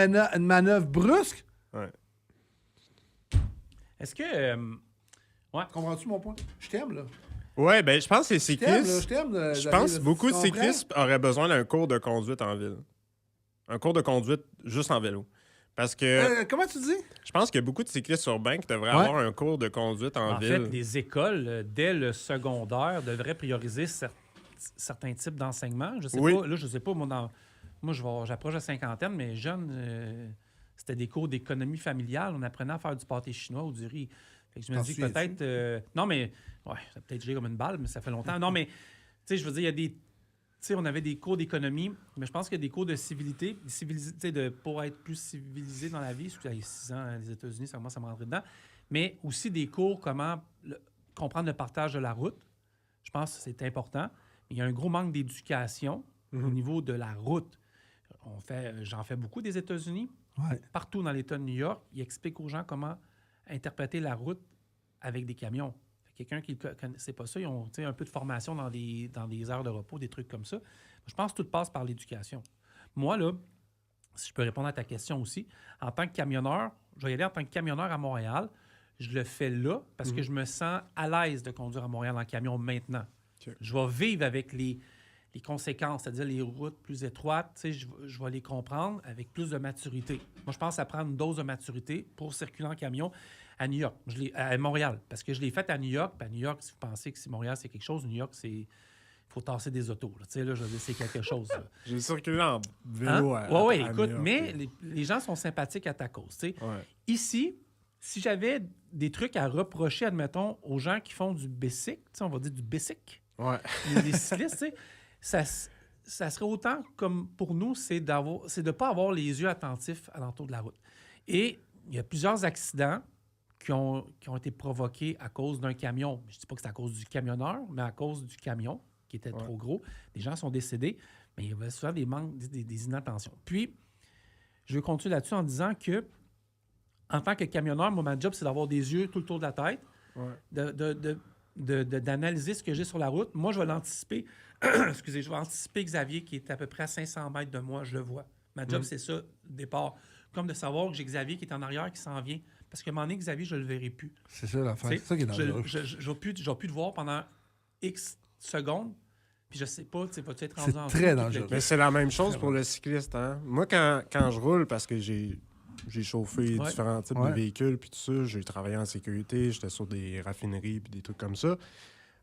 manœuvre brusque... Ouais. Est-ce que... ouais. Comprends-tu mon point? Je t'aime, là. Ouais, ben je pense que les Je t'aime, là. cyclistes... Je t'aime. Je pense que beaucoup de tu comprends? cyclistes auraient besoin d'un cours de conduite en ville. Un cours de conduite juste en vélo. Parce que Comment tu dis? je pense qu'il y a beaucoup de cyclistes urbains qui devraient Ouais. avoir un cours de conduite en En ville. fait, les écoles, dès le secondaire, devraient prioriser certains types d'enseignements. Je sais Oui. pas. Là, je sais pas. Moi, j'approche la cinquantaine, mais jeune, c'était des cours d'économie familiale. On apprenait à faire du pâté chinois ou du riz. Fait que je me T'en dis que peut-être... non, mais... Ouais, ça a peut-être giré comme une balle, mais ça fait longtemps. Non, mais... Tu sais, je veux dire, il y a des... Tu sais, on avait des cours d'économie, mais je pense qu'il y a des cours de civilité, pour être plus civilisé dans la vie. Parce que, 6 ans, les États-Unis, ça commence à me rentrer dedans. Mais aussi des cours, comment comprendre le partage de la route. Je pense que c'est important. Il y a un gros manque d'éducation au niveau de la route. J'en fais beaucoup des États-Unis. Ouais. Partout dans l'État de New York, ils expliquent aux gens comment interpréter la route avec des camions. Quelqu'un qui ne connaissait pas ça, ils ont un peu de formation dans des heures de repos, des trucs comme ça. Je pense que tout passe par l'éducation. Moi, là, si je peux répondre à ta question aussi, en tant que camionneur, je vais y aller en tant que camionneur à Montréal. Je le fais là parce que je me sens à l'aise de conduire à Montréal en camion maintenant. Okay. Je vais vivre avec les conséquences, c'est-à-dire les routes plus étroites, je vais les comprendre avec plus de maturité. Moi, je pense que ça prend une dose de maturité pour circuler en camion à New York, à Montréal, parce que je l'ai fait à New York. Puis à New York, si vous pensez que Montréal, c'est quelque chose, New York, il faut tasser des autos. Là, je veux dire, c'est quelque chose. J'ai circulé en vélo à Oui, à écoute, New York, mais les gens sont sympathiques à ta cause. Ouais. Ici, si j'avais des trucs à reprocher, admettons, aux gens qui font du bicycle, on va dire du bicycle, Ouais. les cyclistes, ça serait autant comme pour nous, c'est de ne pas avoir les yeux attentifs à l'entour de la route. Et il y a plusieurs accidents qui ont été provoqués à cause d'un camion. Je ne dis pas que c'est à cause du camionneur, mais à cause du camion qui était trop gros. Des gens sont décédés, mais il y avait souvent des manques, des inattentions. Puis, je veux continuer là-dessus en disant que, en tant que camionneur, moi, ma job, c'est d'avoir des yeux tout le tour de la tête, d'analyser ce que j'ai sur la route. Moi, je vais l'anticiper. Excusez, je vais anticiper Xavier qui est à peu près à 500 mètres de moi, je le vois. Ma job, c'est ça, départ. Comme de savoir que j'ai Xavier qui est en arrière, qui s'en vient. Parce qu'à un moment donné, Xavier, je ne le verrai plus. C'est ça l'affaire. C'est ça qui est dangereux. Je ne vais plus te voir pendant X secondes. Puis je sais pas, vas-tu être rendu en C'est très dangereux. Mais c'est la même chose pour le cycliste. Hein? Moi, quand je roule, parce que j'ai chauffé différents types de véhicules, puis tout ça, j'ai travaillé en sécurité, j'étais sur des raffineries, puis des trucs comme ça.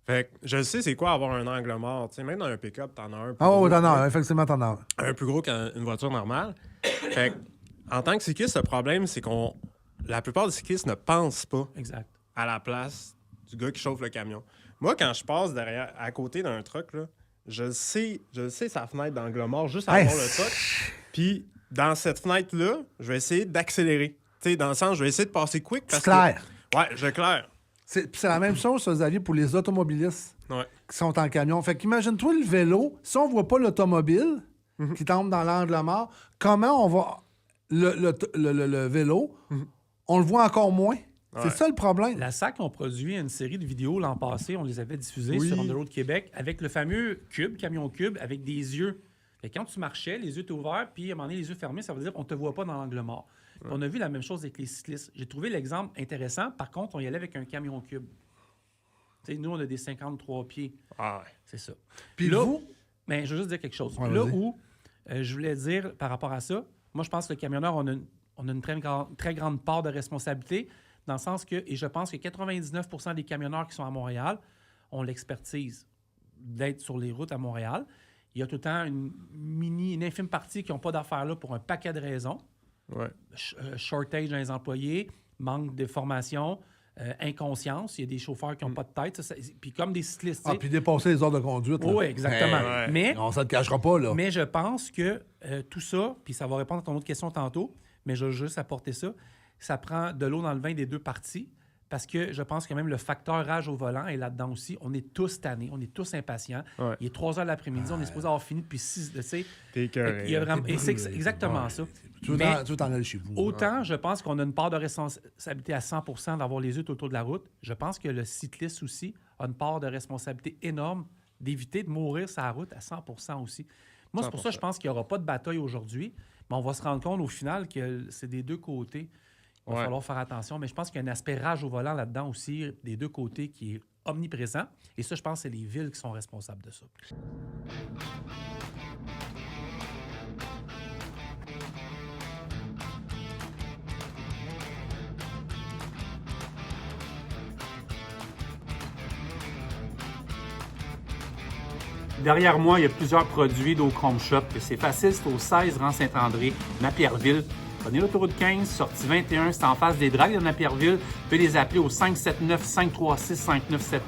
Fait que je sais c'est quoi avoir un angle mort. T'sais, même dans un pick-up, t'en as un plus gros. T'en as un, effectivement, t'en as un. Un plus gros qu'une voiture normale. Fait que, en tant que cycliste, le problème, c'est qu'on la plupart des cyclistes ne pensent pas Exact. à la place du gars qui chauffe le camion. Moi, quand je passe à côté d'un truck, là, je sais sa fenêtre d'angle mort juste avant le truck. Puis, dans cette fenêtre-là, je vais essayer d'accélérer. Tu sais, dans le sens, je vais essayer de passer quick. C'est clair. Ouais, je claire. C'est la même chose, ça, Xavier, pour les automobilistes qui sont en camion. Fait qu'imagine-toi le vélo, si on voit pas l'automobile qui tombe dans l'angle mort, comment on va... Le vélo, on le voit encore moins. C'est ça le problème. La SAC ont produit une série de vidéos l'an passé. On les avait diffusées sur On the Road Québec avec le fameux cube, camion cube, avec des yeux. Et quand tu marchais, les yeux étaient ouverts, puis à un moment donné, les yeux fermés, ça veut dire qu'on ne te voit pas dans l'angle mort. On a vu la même chose avec les cyclistes. J'ai trouvé l'exemple intéressant. Par contre, on y allait avec un camion cube. T'sais, nous, on a des 53 pieds. Ah ouais. C'est ça. Puis là, vous... Mais je veux juste dire quelque chose. Ouais, là vas-y. où je voulais dire par rapport à ça, moi, je pense que le camionneur, on a une très grande part de responsabilité, dans le sens que, et je pense que 99% des camionneurs qui sont à Montréal ont l'expertise d'être sur les routes à Montréal. Il y a tout le temps une infime partie qui n'ont pas d'affaires là pour un paquet de raisons. Ouais. Shortage dans les employés, manque de formation, inconscience. Il y a des chauffeurs qui n'ont pas de tête. Puis comme des cyclistes. Ah, puis dépasser les ordres de conduite. là. Oui, exactement. Ouais. Mais On ne se le cachera pas, là. mais je pense que tout ça, puis ça va répondre à ton autre question tantôt, mais je veux juste apporter ça, ça prend de l'eau dans le vin des deux parties, parce que je pense que même le facteur rage au volant est là-dedans aussi. On est tous tannés, on est tous impatients. Ouais. Il est 3 heures l'après-midi, on est supposé avoir fini depuis 6... Tu sais, T'es écœuré. il y a vraiment, et c'est exactement ça. Mais Tu veux t'en aller chez vous. autant, je pense qu'on a une part de responsabilité à 100% d'avoir les yeux tout autour de la route, je pense que le cycliste aussi a une part de responsabilité énorme d'éviter de mourir sur la route à 100% aussi. Moi, c'est pour ça que je pense qu'il n'y aura pas de bataille aujourd'hui, mais on va se rendre compte au final que c'est des deux côtés. Il va falloir faire attention, mais je pense qu'il y a un aspect rage au volant là-dedans aussi, des deux côtés, qui est omniprésent. Et ça, je pense que c'est les villes qui sont responsables de ça. Derrière moi, il y a plusieurs produits d'Ochrome Shop. C'est facile, c'est au 16 rang Saint-André, Napierville. Prenez l'autoroute 15, sortie 21, c'est en face des dragues de Napierville. Vous pouvez les appeler au 579-536-5979.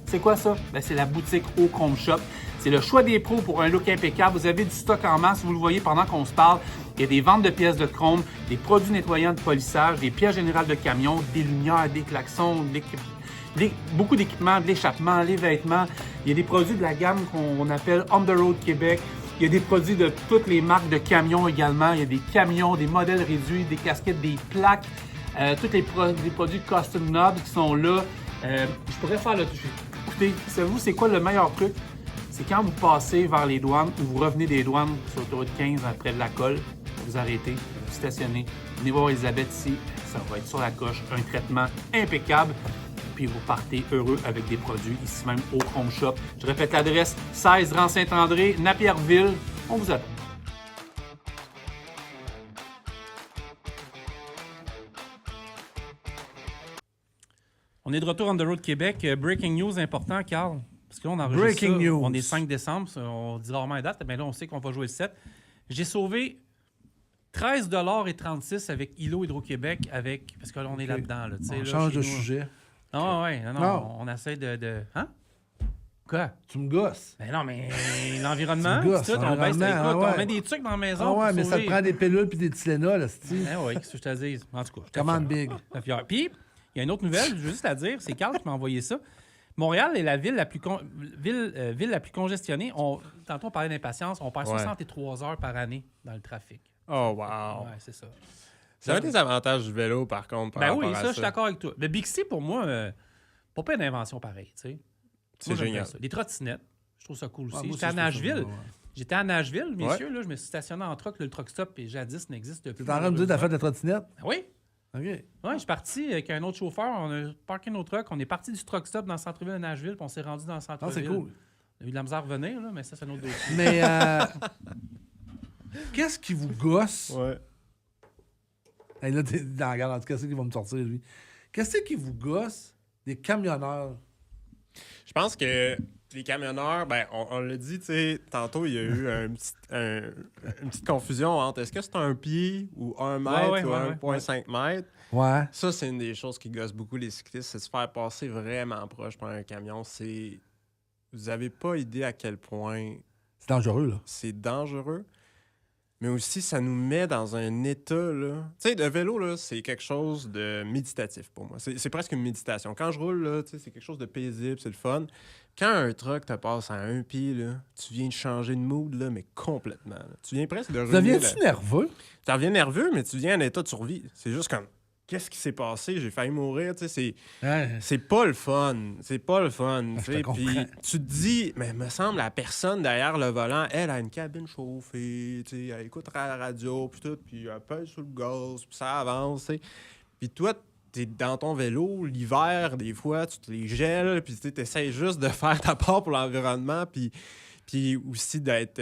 C'est quoi ça? Ben, c'est la boutique Ochrome Shop. C'est le choix des pros pour un look impeccable. Vous avez du stock en masse, vous le voyez pendant qu'on se parle. Il y a des ventes de pièces de chrome, des produits nettoyants de polissage, des pièces générales de camion, des lumières, des klaxons, beaucoup d'équipements, de l'échappement, les vêtements. Il y a des produits de la gamme qu'on appelle On the Road Québec. Il y a des produits de toutes les marques de camions également. Il y a des camions, des modèles réduits, des casquettes, des plaques, tous les produits custom knobs qui sont là. Je pourrais faire le... Écoutez, savez-vous, c'est quoi le meilleur truc? C'est quand vous passez vers les douanes ou vous revenez des douanes sur l'autoroute 15 après de la colle, vous arrêtez, vous stationnez, venez voir Elisabeth ici, ça va être sur la coche, un traitement impeccable. Puis vous partez heureux avec des produits ici même au Ochrome Shop. Je répète l'adresse, 16 rang Saint-André, Napierville. On vous attend. On est de retour on the road Québec. Breaking news important, Carl. Parce que là, on enregistre Breaking ça. news. On est 5 décembre. On dit rarement la date, mais là, on sait qu'on va jouer le 7. J'ai sauvé 13,36 $ avec ILO Hydro-Québec, parce que là, on est là-dedans. Là, On là, change chez de nous. sujet. Ah ouais, non, on essaie de... Hein? Quoi? Tu me gosses. Ben non, mais l'environnement, Tu me gosses, c'est tout, on baisse l'environnement, écoute, ouais. on met des trucs dans la maison. Ah ouais, pour mais ça sauver. te prend des pilules puis des Tylenol, là, c'est-tu? Ah ouais, qu'est-ce que je te dis? En tout cas, j'étais Commande fier. big. J'étais fier. Puis, il y a une autre nouvelle, je veux juste la dire, c'est Carl qui m'a envoyé ça. Montréal est la ville la plus, ville la plus congestionnée. Tantôt, on parlait d'impatience, on perd 63 heures par année dans le trafic. Oh, wow. Ouais, c'est ça. C'est un des avantages du vélo, par contre. Ben oui, ça, je suis d'accord avec toi. Le Bixi, pour moi, pas d'invention pareille, tu sais. C'est Moi, j'aime génial. bien ça. Les trottinettes, je trouve ça cool aussi. Ouais, moi J'étais à aussi, je trouve ça Nashville. cool, ouais. J'étais à Nashville, messieurs, là, je me suis stationné en truck, le truck stop, et jadis n'existe plus. T'es en train de me dire que t'as fait de la trottinette? Oui. OK. Ouais, je suis parti avec un autre chauffeur, on a parké nos trucks, on est parti du truck stop dans le centre-ville de Nashville, puis on s'est rendu dans le Ah, centre-ville. c'est cool. On a eu de la misère à revenir, là, mais ça, c'est un autre dossier. Mais qu'est-ce qui vous gosse? Ouais. Hey, là, t'es dans la garde, en tout cas, c'est qui va me sortir, lui. Qu'est-ce qui vous gosse des camionneurs? Je pense que les camionneurs, ben, on l'a dit, tu sais, tantôt, il y a eu une petite confusion entre est-ce que c'est un pied ou 1 mètre ou 1,5 mètre. Ouais. Ça, c'est une des choses qui gosse beaucoup les cyclistes, c'est de se faire passer vraiment proche par un camion. Vous avez pas idée à quel point C'est dangereux, là. c'est dangereux. Mais aussi, ça nous met dans un état, là... Tu sais, le vélo, là, c'est quelque chose de méditatif pour moi. C'est presque une méditation. Quand je roule, là, tu sais, c'est quelque chose de paisible, c'est le fun. Quand un truck te passe à un pied, là, tu viens de changer de mood, là, mais complètement. Là. Tu viens presque de ruiner... Deviens-tu nerveux? Tu reviens nerveux, mais tu viens en état de survie. C'est juste comme... Qu'est-ce qui s'est passé? J'ai failli mourir, tu sais, c'est pas le fun. C'est pas le fun, tu sais. Puis tu te dis, mais me semble, la personne derrière le volant, elle a une cabine chauffée, tu sais, elle écoute la radio, puis tout, puis elle pèse sur le gaz, puis ça avance, tu sais. Puis toi, t'es dans ton vélo, l'hiver, des fois, tu te les gèles, puis tu essaies juste de faire ta part pour l'environnement, puis aussi d'être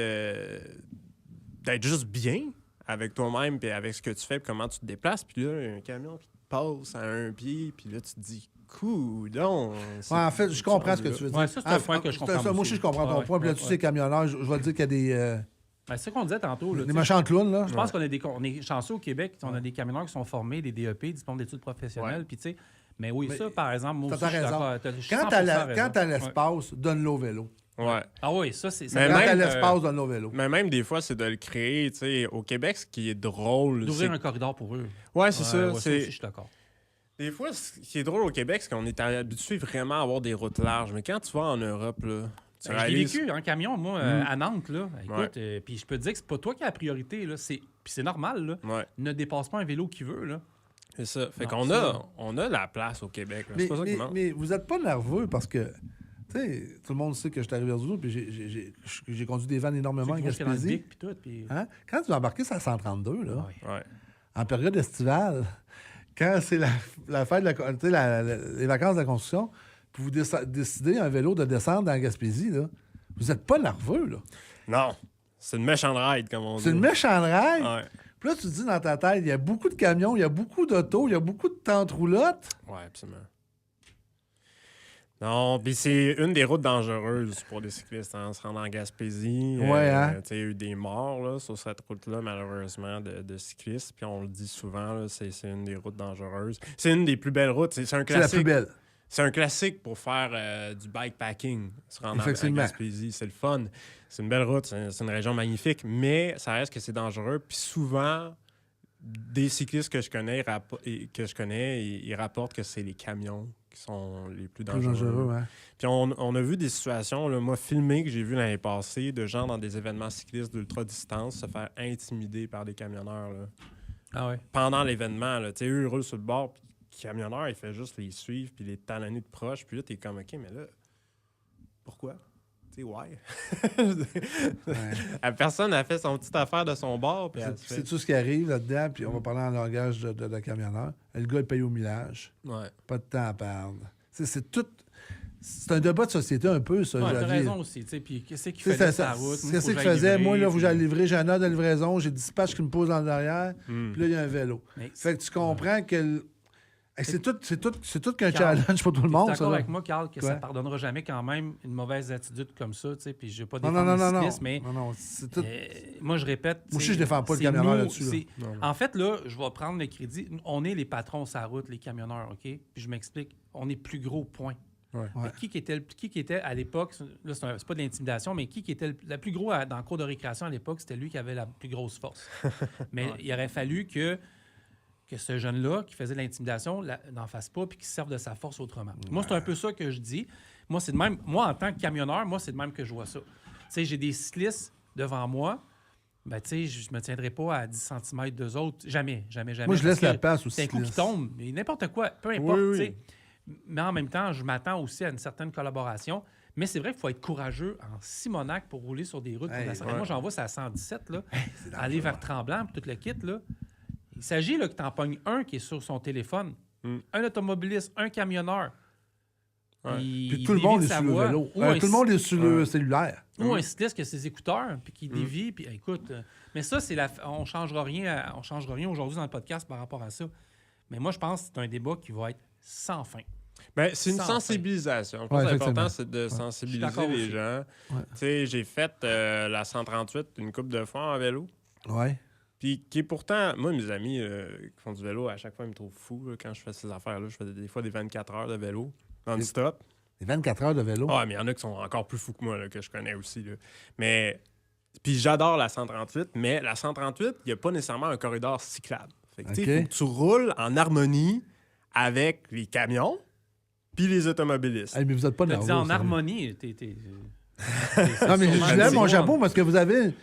juste bien avec toi-même, puis avec ce que tu fais, puis comment tu te déplaces. Puis là, il y a un camion qui te passe à un pied, puis là, tu te dis, coudonc. Ouais, en fait, je comprends ce que tu veux dire. Ouais, ça, c'est un point que je comprends. Moi aussi, je comprends ton point. Puis là-dessus, les camionneurs, je vais te dire qu'il y a des... Ben, c'est ce qu'on disait tantôt. Là, des méchants clowns, là. Je pense qu'on est chanceux au Québec. On a des camionneurs qui sont formés, des DEP, diplôme d'études professionnelles. Puis, tu sais, mais oui, ça, par exemple, moi aussi, je suis d'accord. Quand t'as l'espace, donne-le au vélo. Ouais. Ah oui, ça, c'est... Quand t'as l'espace, donne-le au vélo. Mais même des fois, c'est de le créer, tu sais. Au Québec, ce qui est drôle... D'ouvrir un corridor pour eux. Ouais, c'est ça. Ouais, ça aussi, je suis d'accord. Des fois, ce qui est drôle au Québec, c'est qu'on est habitué vraiment à avoir des routes larges. Mais quand tu vas en Europe, là... Je l'ai vécu en camion, moi, à Nantes, là. Écoute, puis je peux te dire que c'est pas toi qui as la priorité, là. Puis c'est normal, là. Ouais. Ne dépasse pas un vélo qui veut, là. C'est ça. Fait Non, qu'on on a la place au Québec. Là. C'est pas ça qui manque. Mais vous êtes pas nerveux parce que, tu sais, tout le monde sait que je suis arrivé vers vous, puis j'ai conduit des vannes énormément en Gaspésie. Puis tout, puis... Hein? Quand tu vas embarquer sur la 132, là, Ouais. en période estivale, quand c'est la fête, les vacances de la construction, puis vous décidez un vélo de descendre dans la Gaspésie, là, vous n'êtes pas nerveux, là. Non. C'est une méchante ride, comme on dit. C'est une méchante ride. Ouais. Puis là, tu te dis dans ta tête, il y a beaucoup de camions, il y a beaucoup d'autos, il y a beaucoup de tentes roulottes. Ouais, absolument. Non, puis c'est une des routes dangereuses pour les cyclistes, hein, se rendre en Gaspésie. Ouais, hein? Il y a eu des morts là, sur cette route-là, malheureusement, de cyclistes. Puis on le dit souvent, là, c'est une des routes dangereuses. C'est une des plus belles routes. C'est un classique. C'est la plus belle. C'est un classique pour faire du bikepacking, se rendre en Gaspésie. C'est le fun. C'est une belle route, c'est une région magnifique, mais ça reste que c'est dangereux. Puis souvent, des cyclistes que je connais, ils rapportent que c'est les camions qui sont les plus dangereux. Ouais. Puis on a vu des situations, là, moi, filmées que j'ai vues l'année passée, de gens dans des événements cyclistes d'ultra-distance se faire intimider par des camionneurs. Là. Ah ouais. Pendant l'événement, là, tu sais, eux, ils roulent sur le bord, puis le camionneur, il fait juste les suivre, puis les talonner de proche, puis là, t'es comme, OK, mais là, pourquoi? Tu sais, ouais. La personne a fait son petite affaire de son bord, puis c'est tout ce qui arrive là-dedans, puis on va parler en langage de camionneur. Le gars, il paye au millage. Ouais. Pas de temps à perdre. C'est tout... C'est un débat de société un peu, ça. Ouais, t'as raison aussi, tu sais, puis qu'est-ce qu'il faisait sur la route? Qu'est-ce qu'il faisait? Moi, là, faut que j'aille livrer, j'ai un heure de livraison, j'ai dispatch qui me pose en derrière, puis là, il y a un vélo. Mais fait que tu comprends que... C'est tout qu'un challenge pour tout le monde, ça. Tu es d'accord avec moi, Carl, que ça ne pardonnera jamais quand même une mauvaise attitude comme ça, tu sais, puis je ne veux pas défendre les cyclistes, mais c'est tout... moi, je répète... Moi aussi, je ne défends pas le camionneur là-dessus. Là. En fait, là, je vais prendre le crédit. On est les patrons sur la route, les camionneurs, OK? Puis je m'explique. On est plus gros, point. Ouais. Qui était à l'époque, là, c'est pas de l'intimidation, mais qui était le plus gros dans le cours de récréation à l'époque, c'était lui qui avait la plus grosse force. Mais il aurait fallu que ce jeune-là, qui faisait de l'intimidation, n'en fasse pas puis qu'il se serve de sa force autrement. Ouais. Moi, c'est un peu ça que je dis. Moi, c'est de même. Moi, en tant que camionneur, c'est de même que je vois ça. Tu sais, j'ai des cyclistes devant moi. Ben, tu sais, je me tiendrai pas à 10 cm d'eux autres. Jamais. Moi, je laisse la place aussi. C'est un coup qui tombe. N'importe quoi, peu importe, tu sais. Mais en même temps, je m'attends aussi à une certaine collaboration. Mais c'est vrai qu'il faut être courageux en Simonac pour rouler sur des routes. Moi, j'en vois, c'est à 117, là. Aller vers Tremblant, puis tout le kit, là. Il s'agit là, que tu en pognes un qui est sur son téléphone, un automobiliste, un camionneur. Ouais. Puis tout le monde est sur le vélo. Tout le monde est sur le cellulaire. Ou un cycliste qui a ses écouteurs, puis qui dévie. Puis écoute, mais ça, on ne changera rien aujourd'hui dans le podcast par rapport à ça. Mais moi, je pense que c'est un débat qui va être sans fin. Ben, c'est une Sans sensibilisation. Je pense que l'important, c'est de Je sensibiliser suis d'accord les aussi. gens. Ouais. Tu sais, j'ai fait la 138 une couple de fois en vélo. Ouais. Puis qui est pourtant, moi, mes amis qui font du vélo, à chaque fois, ils me trouvent fou là, quand je fais ces affaires-là. Je fais des fois des 24 heures de vélo, non-stop. Les 24 heures de vélo. Ouais, mais il y en a qui sont encore plus fous que moi, là, que je connais aussi. Là. Mais, puis j'adore la 138, mais la 138, il n'y a pas nécessairement un corridor cyclable. Fait que, tu sais, OK. faut que tu roules en harmonie avec les camions puis les automobilistes. Hey, mais vous êtes pas Tu nerveux. dis en sérieux. harmonie. Non, mais sûrement je lève mon le chapeau hein. parce que vous avez.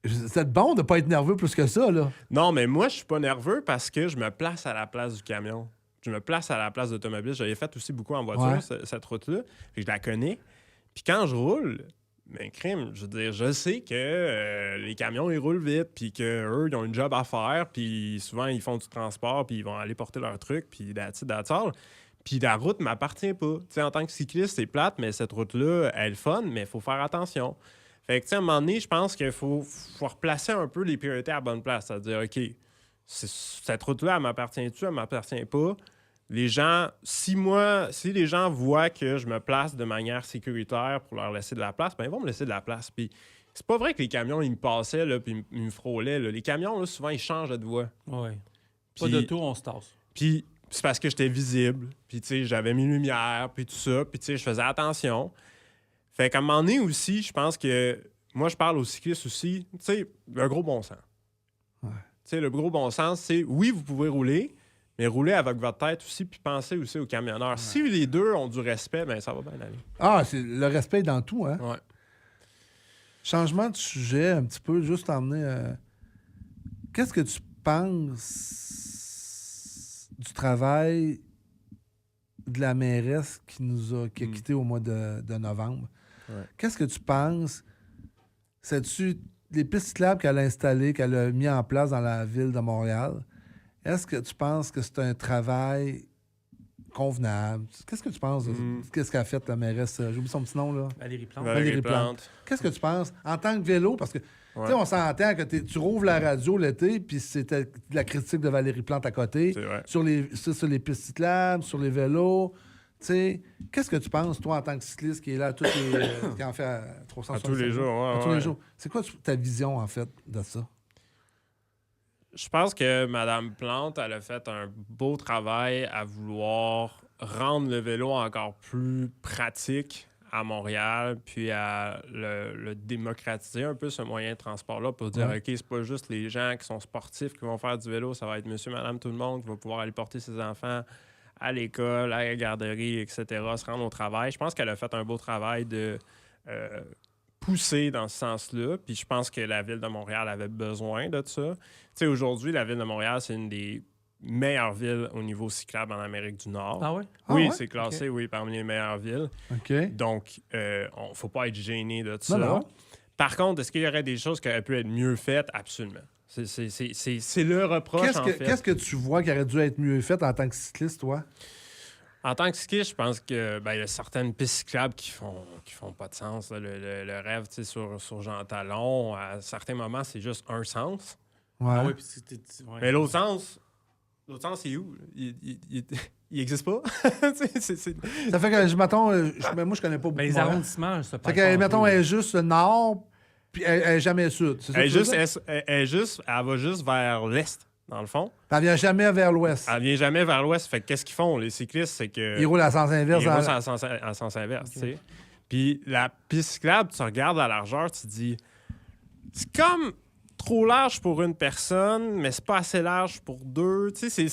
C'est bon de pas être nerveux plus que ça, là. Non, mais moi, je suis pas nerveux parce que je me place à la place du camion. Je me place à la place d'automobiliste. J'avais fait aussi beaucoup en voiture, Ouais. cette route-là. Puis je la connais. Puis quand je roule, ben, crime, je veux dire, je sais que les camions, ils roulent vite, puis qu'eux, ils ont une job à faire, puis souvent, ils font du transport, puis ils vont aller porter leurs trucs, puis that's all. Puis la route m'appartient pas. Tu sais, en tant que cycliste, c'est plate, mais cette route-là, elle est fun, mais il faut faire attention. Fait que, tu sais, à un moment donné, je pense qu'il faut replacer un peu les priorités à la bonne place. C'est-à-dire, OK, cette route-là, elle m'appartient-tu, elle m'appartient pas? Les gens, si les gens voient que je me place de manière sécuritaire pour leur laisser de la place, ben ils vont me laisser de la place. Puis c'est pas vrai que les camions, ils me passaient, là, puis ils me frôlaient. Là. Les camions, là, souvent, ils changent de voie. Ouais. Pas Puis- de tour, on se tasse. Puis c'est parce que j'étais visible. Puis, tu sais, j'avais mes lumières, puis tout ça. Puis, tu sais, je faisais attention. Fait qu'à un moment donné aussi, je pense que... Moi, je parle aux cyclistes aussi. Tu sais, un gros bon sens. Ouais. Tu sais, le gros bon sens, c'est... Oui, vous pouvez rouler, mais roulez avec votre tête aussi, puis pensez aussi aux camionneurs. Si les deux ont du respect, ben ça va bien aller. Ah, c'est le respect dans tout, hein? Ouais. Changement de sujet, un petit peu, juste emmener. Qu'est-ce que tu penses du travail de la mairesse qui a quitté au mois de novembre? Ouais. Qu'est-ce que tu penses? Sais-tu les pistes cyclables qu'elle a installées, qu'elle a mis en place dans la ville de Montréal? Est-ce que tu penses que c'est un travail convenable? Qu'est-ce que tu penses? Qu'est-ce qu'a fait la mairesse? J'ai oublié son petit nom, là. Valérie Plante. Valérie Plante. Qu'est-ce que tu penses en tant que vélo? Parce que, tu sais, on s'entend que tu rouvres la radio l'été, puis c'était de la critique de Valérie Plante à côté. C'est vrai. Sur les pistes cyclables, sur les vélos. Tu sais, qu'est-ce que tu penses, toi, en tant que cycliste qui est là, qui en fait à 365 À tous les jours, ouais, à tous ouais. les jours. C'est quoi ta vision, en fait, de ça? Je pense que Mme Plante, elle a fait un beau travail à vouloir rendre le vélo encore plus pratique à Montréal, puis à le démocratiser un peu, ce moyen de transport-là, pour dire, Ouais. OK, c'est pas juste les gens qui sont sportifs qui vont faire du vélo, ça va être monsieur, madame, tout le monde qui va pouvoir aller porter ses enfants à l'école, à la garderie, etc., se rendre au travail. Je pense qu'elle a fait un beau travail de pousser dans ce sens-là, puis je pense que la Ville de Montréal avait besoin de ça. Tu sais, aujourd'hui, la Ville de Montréal, c'est une des meilleures villes au niveau cyclable en Amérique du Nord. Ah ouais? Oui, Ah ouais? c'est classé, oui, parmi les meilleures villes. OK. Donc, on faut pas être gêné de ça. Non. Par contre, est-ce qu'il y aurait des choses qui auraient pu être mieux faites? Absolument. C'est le reproche, en fait. Qu'est-ce que tu vois qui aurait dû être mieux fait en tant que cycliste, toi? En tant que cycliste, je pense que il y a certaines pistes cyclables qui font pas de sens. Là. Le rêve, tu sais, sur Jean Talon, à certains moments, c'est juste un sens. Ouais. Ah oui, puis ouais. Mais l'autre sens, il est où? Il existe pas? Ça fait que, mettons, moi, je connais pas beaucoup. Ben, les Montréal. arrondissements, ça Fait que, mettons, elle est juste nord, puis elle est jamais sud. C'est ça Elle que tu veux dire? elle va juste vers l'est, dans le fond. Elle vient jamais vers l'ouest. Elle vient jamais vers l'ouest. Fait que qu'est-ce qu'ils font, les cyclistes? C'est que Ils roulent à sens inverse. ils roulent en sens inverse, tu sais. Puis la piste cyclable, tu regardes la largeur, tu te dis, c'est comme trop large pour une personne, mais c'est pas assez large pour deux. Tu sais,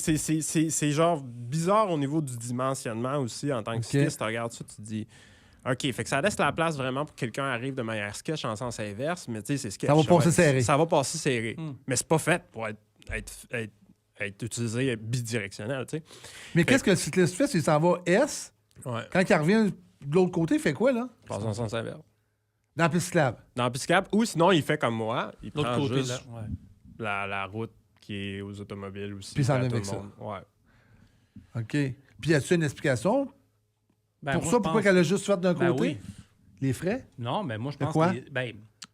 c'est genre bizarre au niveau du dimensionnement aussi en tant que cycliste. Tu regardes ça, tu te dis, OK, fait que ça laisse la place vraiment pour que quelqu'un arrive de manière sketch en sens inverse, mais tu sais, c'est sketch. Ça va passer serré. Ça va passer serré. Mais c'est pas fait pour être utilisé bidirectionnel, tu sais. Mais qu'est-ce que le cycliste fait s'il s'en va S? Ouais. Quand il revient de l'autre côté, il fait quoi, là? Passe en sens inverse. Dans la piste cyclable. Dans la piste cyclable, ou sinon, il fait comme moi. Il L'autre prend côté, juste là. Ouais. la route qui est aux automobiles aussi. Puis il s'en à va tout avec le ça. monde. Ouais. OK. Puis y a-tu une explication Ben, pour moi, ça? je Pourquoi pense- qu'elle a juste fait d'un Ben côté? oui. Les frais? Non, mais moi, je De pense quoi?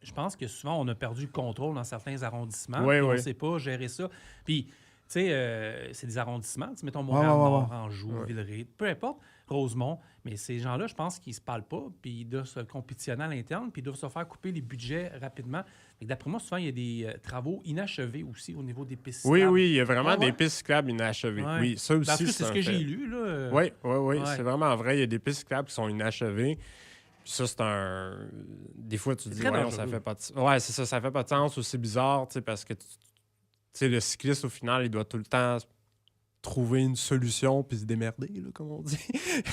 je pense que souvent, on a perdu le contrôle dans certains arrondissements. Oui, puis On oui. ne sait pas gérer ça. Puis, tu sais, c'est des arrondissements. Mettons Montréal-Nord, Anjou, Villeray, peu importe, Rosemont. Mais ces gens-là, je pense qu'ils ne se parlent pas, puis ils doivent se compétitionner à l'interne, puis ils doivent se faire couper les budgets rapidement. D'après moi, souvent, il y a des travaux inachevés aussi au niveau des pistes cyclables. Oui, il y a vraiment des pistes cyclables inachevées. Ouais. Oui, ça aussi, En plus, c'est ce que j'ai lu. Oui, c'est vraiment vrai. Il y a des pistes cyclables qui sont inachevées. Puis ça, c'est un... Des fois, tu te dis, ça fait pas de... Ouais, c'est ça, ça fait pas de sens ou c'est bizarre, tu sais, parce que le cycliste, au final, il doit tout le temps trouver une solution puis se démerder, là, comme on dit,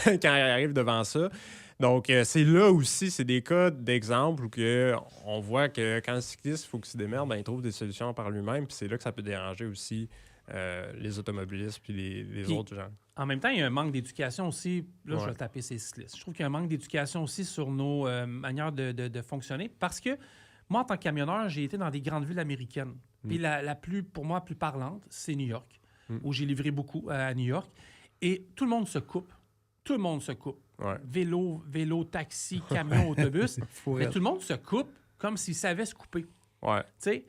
quand il arrive devant ça. Donc, c'est là aussi, c'est des cas d'exemple où on voit que quand le cycliste, il faut qu'il se démerde, il trouve des solutions par lui-même. Puis c'est là que ça peut déranger aussi les automobilistes puis les autres gens. En même temps, il y a un manque d'éducation aussi. Là, je vais taper ces cyclistes. Je trouve qu'il y a un manque d'éducation aussi sur nos manières de fonctionner. Parce que moi, en tant que camionneur, j'ai été dans des grandes villes américaines. Puis la plus, pour moi, plus parlante, c'est New York, où j'ai livré beaucoup à New York. Et tout le monde se coupe. Tout le monde se coupe. Ouais. Vélo, taxi, camion, autobus. Mais tout le monde se coupe comme s'ils savaient se couper. Ouais. Tu sais?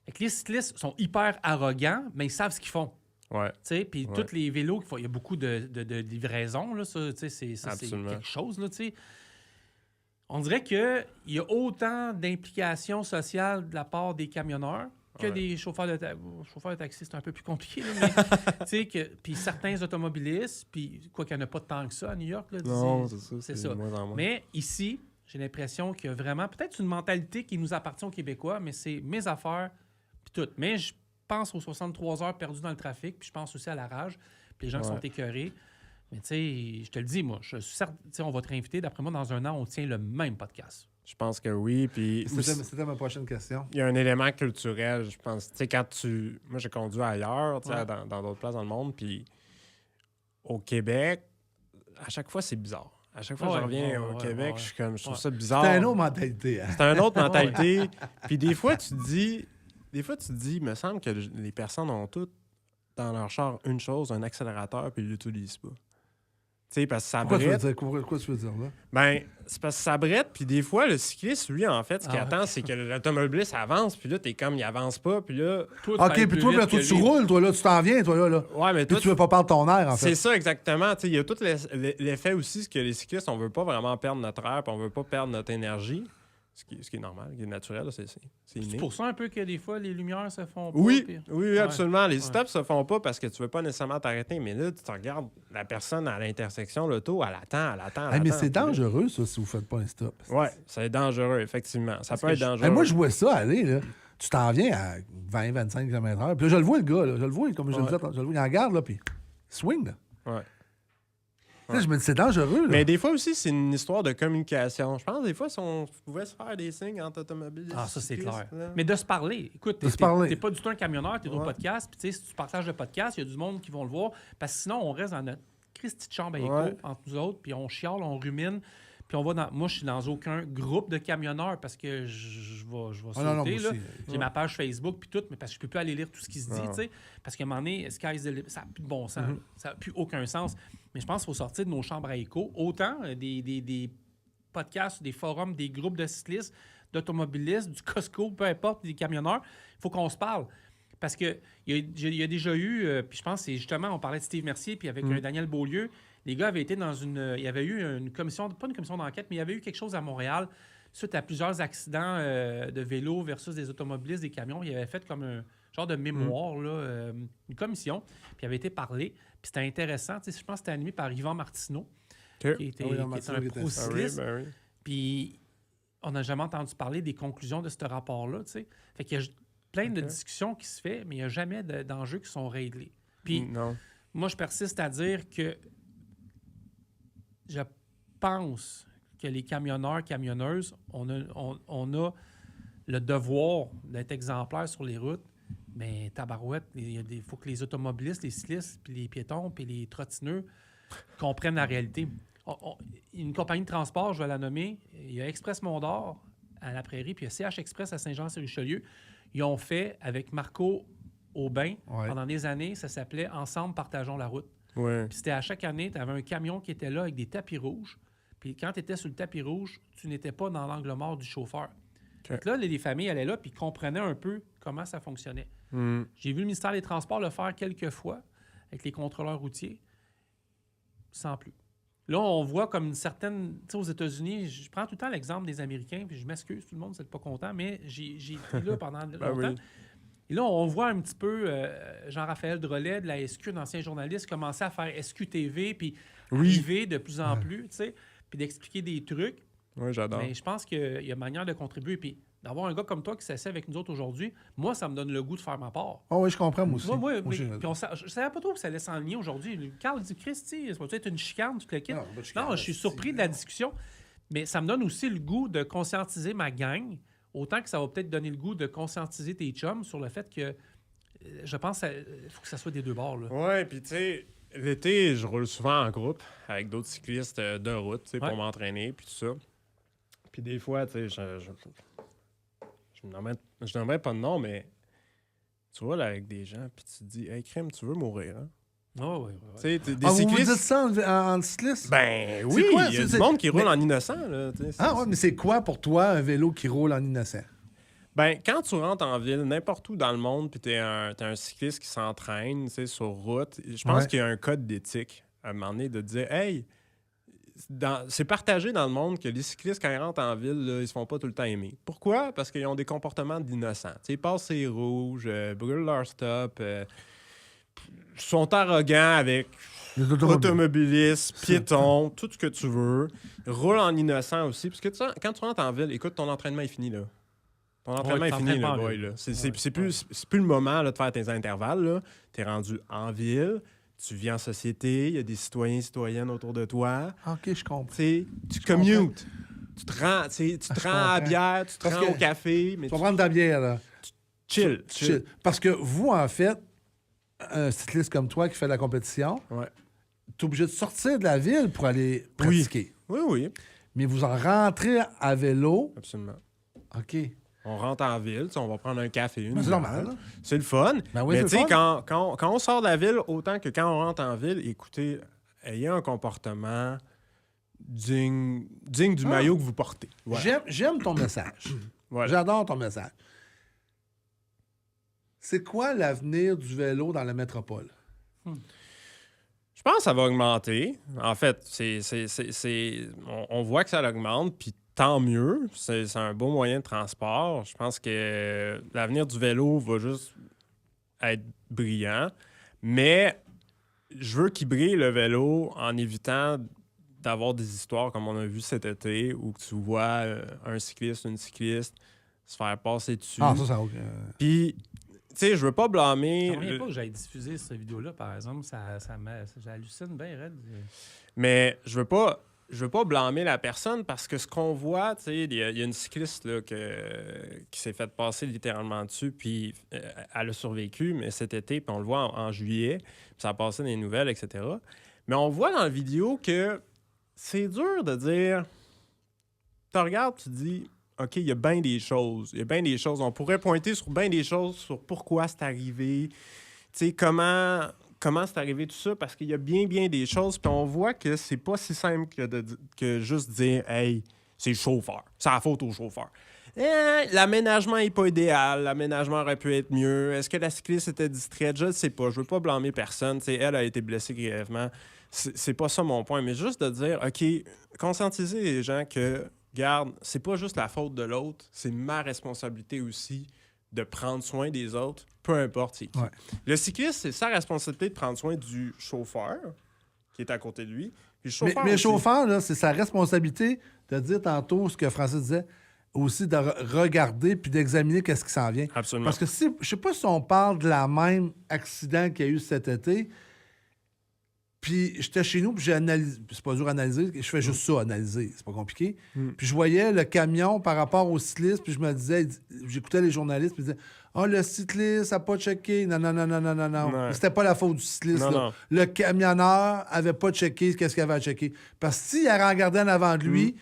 Fait que les cyclistes sont hyper arrogants, mais ils savent ce qu'ils font. Ouais. Puis tous les vélos, il y a beaucoup de livraisons. Là, ça, c'est quelque chose. Là, on dirait qu'il y a autant d'implications sociales de la part des camionneurs que des chauffeurs de taxi. C'est un peu plus compliqué. Là, mais, puis certains automobilistes, puis quoi qu'il n'y en a pas tant que ça à New York. Là, non, c'est ça. Moins en moins. Mais ici, j'ai l'impression qu'il y a vraiment peut-être une mentalité qui nous appartient aux Québécois, mais c'est mes affaires, puis tout. Mais je pense aux 63 heures perdues dans le trafic, puis je pense aussi à la rage, puis les gens qui sont écœurés. Mais tu sais, je te le dis, moi, je suis certain, on va te réinviter. D'après moi, dans un an, on tient le même podcast. Je pense que oui. Puis c'était ma prochaine question. Il y a un élément culturel, je pense. Tu sais, quand moi, j'ai conduit ailleurs, dans d'autres places dans le monde, puis au Québec, à chaque fois, c'est bizarre. À chaque fois que je reviens au Québec, je trouve ça bizarre. C'est une autre mentalité. Hein? C'est une autre mentalité. Puis des fois, tu te dis, il me semble que les personnes ont toutes dans leur char une chose, un accélérateur, puis ils ne l'utilisent pas. Tu sais, parce que ça brette. Pourquoi tu veux dire là? Ben, c'est parce que ça brette, puis des fois, le cycliste, lui, en fait, ce qu'il attend, c'est que l'automobiliste avance, puis là, t'es comme, il avance pas, puis là... OK, puis toi, tu roules, toi, là, tu t'en viens, toi, là. Ouais, mais toi, tu veux pas perdre ton air, en fait. C'est ça, exactement. Tu sais, il y a tout l'effet aussi, que les cyclistes, on veut pas vraiment perdre notre air, puis on veut pas perdre notre énergie. Ce qui est normal, qui est naturel, c'est inné. C'est pour ça un peu que des fois, les lumières se font pas. Oui, absolument. Les stops se font pas parce que tu veux pas nécessairement t'arrêter. Mais là, tu regardes la personne à l'intersection, l'auto, elle attend. Mais c'est dangereux, ça, si vous faites pas un stop. Oui, c'est dangereux, effectivement. Ça peut être dangereux. Moi, je vois ça aller, là. Tu t'en viens à 20-25 km/h. Puis là, je le vois, le gars, là. Je le vois, comme je le disais, je le vois, il regarde, là, puis swing, là. Ouais. Je me dis, c'est dangereux. Là. Mais des fois aussi, c'est une histoire de communication. Je pense des fois, si on pouvait se faire des signes entre automobilistes. Ah, ça, c'est clair. Mais de se parler. Écoute, t'es pas du tout un camionneur, t'es au podcast. Puis, si tu partages le podcast, il y a du monde qui vont le voir. Parce que sinon, on reste dans notre Christie de chambre à écho entre nous autres. Puis, on chiale, on rumine. Puis, on va dans. Moi, je suis dans aucun groupe de camionneurs parce que je vais sauter. Là. J'ai ma page Facebook, puis tout, mais parce que je peux plus aller lire tout ce qui se dit. T'sais. Parce qu'à un moment donné, ça n'a plus de bon sens. Ça n'a plus aucun sens. Mais je pense qu'il faut sortir de nos chambres à écho. Autant des podcasts, des forums, des groupes de cyclistes, d'automobilistes, du Costco, peu importe, des camionneurs. Il faut qu'on se parle. Parce qu'il y a déjà eu, puis je pense que c'est justement, on parlait de Steve Mercier, puis avec Daniel Beaulieu, les gars avaient été dans il y avait eu une commission, pas une commission d'enquête, mais il y avait eu quelque chose à Montréal suite à plusieurs accidents de vélo versus des automobilistes, des camions. Il avait fait comme un genre de mémoire, là, une commission, puis il avait été parlé. Puis c'était intéressant. Je pense que c'était animé par Yvan Martineau, qui était un pro-cycliste. Puis on n'a jamais entendu parler des conclusions de ce rapport-là. T'sais. Fait qu'il y a plein de discussions qui se font, mais il n'y a jamais d'enjeux qui sont réglés. Puis moi, je persiste à dire que je pense que les camionneurs, camionneuses, on a le devoir d'être exemplaires sur les routes. Mais tabarouette, il faut que les automobilistes, les cyclistes, puis les piétons, puis les trottineux comprennent la réalité. Une compagnie de transport, je vais la nommer, il y a Express Mont-d'Or à la Prairie, puis il y a CH Express à Saint-Jean-sur-Richelieu. Ils ont fait, avec Marco Aubin, pendant des années, ça s'appelait « Ensemble, partageons la route ». Puis c'était à chaque année, tu avais un camion qui était là avec des tapis rouges. Puis quand tu étais sur le tapis rouge, tu n'étais pas dans l'angle mort du chauffeur. Donc là, les familles allaient là puis comprenaient un peu comment ça fonctionnait. J'ai vu le ministère des Transports le faire quelques fois avec les contrôleurs routiers, sans plus. Là, on voit comme une certaine... Tu sais, aux États-Unis, je prends tout le temps l'exemple des Américains, puis je m'excuse, tout le monde, vous n'êtes pas content, mais j'ai été là pendant longtemps. Oui. Et là, on voit un petit peu Jean-Raphaël Drolet de la SQ, un ancien journaliste, commencer à faire SQ-TV, puis arriver de plus en plus, tu sais, puis d'expliquer des trucs. Oui, j'adore. Mais je pense qu'il y a manière de contribuer, puis d'avoir un gars comme toi qui s'assied avec nous autres aujourd'hui, moi, ça me donne le goût de faire ma part. Oh oui, je comprends, moi aussi. Puis je savais pas trop que ça allait s'enligner aujourd'hui. Carl dit, Christy, ça va être une chicane, tu le quittes? Non, je suis surpris de la discussion. Mais ça me donne aussi le goût de conscientiser ma gang, autant que ça va peut-être donner le goût de conscientiser tes chums sur le fait que je pense qu'il faut que ça soit des deux bords. Oui, puis tu sais, l'été, je roule souvent en groupe avec d'autres cyclistes de route, tu sais, pour m'entraîner, puis tout ça. Puis des fois, tu sais, je n'aimerais pas de nom, mais tu roules avec des gens, puis tu te dis, hey, crème, tu veux mourir, hein? Oh, oui. Tu sais, des Vous cyclistes. dites ça en cycliste? Ben oui, quoi? il y a du monde qui roule en innocent, là. Ouais, mais c'est quoi pour toi un vélo qui roule en innocent? Ben, quand tu rentres en ville, n'importe où dans le monde, puis t'es un cycliste qui s'entraîne, tu sais, sur route, je pense qu'il y a un code d'éthique à un moment donné de dire, hey, c'est partagé dans le monde que les cyclistes, quand ils rentrent en ville, là, ils se font pas tout le temps aimer. Pourquoi? Parce qu'ils ont des comportements d'innocents. Ils passent les rouges, brûlent leur stop, sont arrogants avec automobilistes, piétons, tout ce que tu veux. Roulent en innocent aussi. Parce que quand tu rentres en ville, écoute, ton entraînement est fini, là. Ton entraînement est fini, là, boy. Là. C'est plus le moment là, de faire tes intervalles. Tu es rendu en ville. Tu vis en société, il y a des citoyens et citoyennes autour de toi. OK, je comprends. Tu commutes. Tu te rends à la bière, tu te rends au café. Mais tu vas prendre ta bière, là. Chill. Parce que vous, en fait, un cycliste comme toi qui fait de la compétition, tu es obligé de sortir de la ville pour aller pratiquer. Oui. Mais vous en rentrez à vélo. Absolument. OK. On rentre en ville, on va prendre un café. C'est normal. C'est le fun. Ben oui, mais tu sais, quand on sort de la ville, autant que quand on rentre en ville, écoutez, ayez un comportement digne du maillot que vous portez. Voilà. J'aime ton message. Voilà. J'adore ton message. C'est quoi l'avenir du vélo dans la métropole? Je pense que ça va augmenter. En fait, on voit que ça augmente, puis tant mieux. C'est un beau moyen de transport. Je pense que l'avenir du vélo va juste être brillant. Mais je veux qu'il brille le vélo en évitant d'avoir des histoires comme on a vu cet été où tu vois un cycliste, une cycliste se faire passer dessus. Ah, ça Puis, tu sais, je veux pas blâmer... Je ne reviens pas que j'aille diffuser cette vidéo-là, par exemple. J'hallucine bien raide. Mais je veux pas blâmer la personne parce que ce qu'on voit, tu sais, il y a une cycliste là, qui s'est fait passer littéralement dessus, puis elle a survécu, mais cet été, puis on le voit en juillet, puis ça a passé dans les nouvelles, etc. Mais on voit dans la vidéo que c'est dur de dire... Tu regardes, tu te dis, OK, il y a bien des choses. On pourrait pointer sur bien des choses, sur pourquoi c'est arrivé, tu sais, comment c'est arrivé tout ça, parce qu'il y a bien des choses, puis on voit que c'est pas si simple que juste dire « Hey, c'est le chauffeur, c'est la faute au chauffeur. » L'aménagement n'est pas idéal, l'aménagement aurait pu être mieux. Est-ce que la cycliste était distraite? Je ne sais pas, je veux pas blâmer personne. T'sais, elle a été blessée grièvement. C'est pas ça mon point, mais juste de dire, OK, conscientiser les gens que, regarde, c'est pas juste la faute de l'autre, c'est ma responsabilité aussi de prendre soin des autres, peu importe c'est qui. Ouais. Le cycliste, c'est sa responsabilité de prendre soin du chauffeur qui est à côté de lui. Puis le chauffeur, là, c'est sa responsabilité de dire tantôt ce que Francis disait, aussi de regarder puis d'examiner qu'est-ce qui s'en vient. Absolument. Parce que je sais pas si on parle de la même accident qu'il y a eu cet été. Puis j'étais chez nous, puis j'ai analysé. C'est pas dur à analyser, je fais juste ça, analyser. C'est pas compliqué. Puis je voyais le camion par rapport au cycliste, puis je me disais, j'écoutais les journalistes, puis ils disaient le cycliste n'a pas checké. Non. Ouais. C'était pas la faute du cycliste. Non. Le camionneur avait pas checké qu'est-ce qu'il avait à checker. Parce que s'il avait regardé en avant de lui,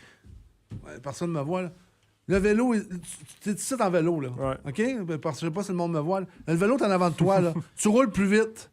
personne ne me voit, là. Le vélo, tu es ici en vélo, là. Ouais. OK? Parce que je sais pas si le monde me voit. Là. Le vélo, t'es en avant de toi, là. Tu roules plus vite.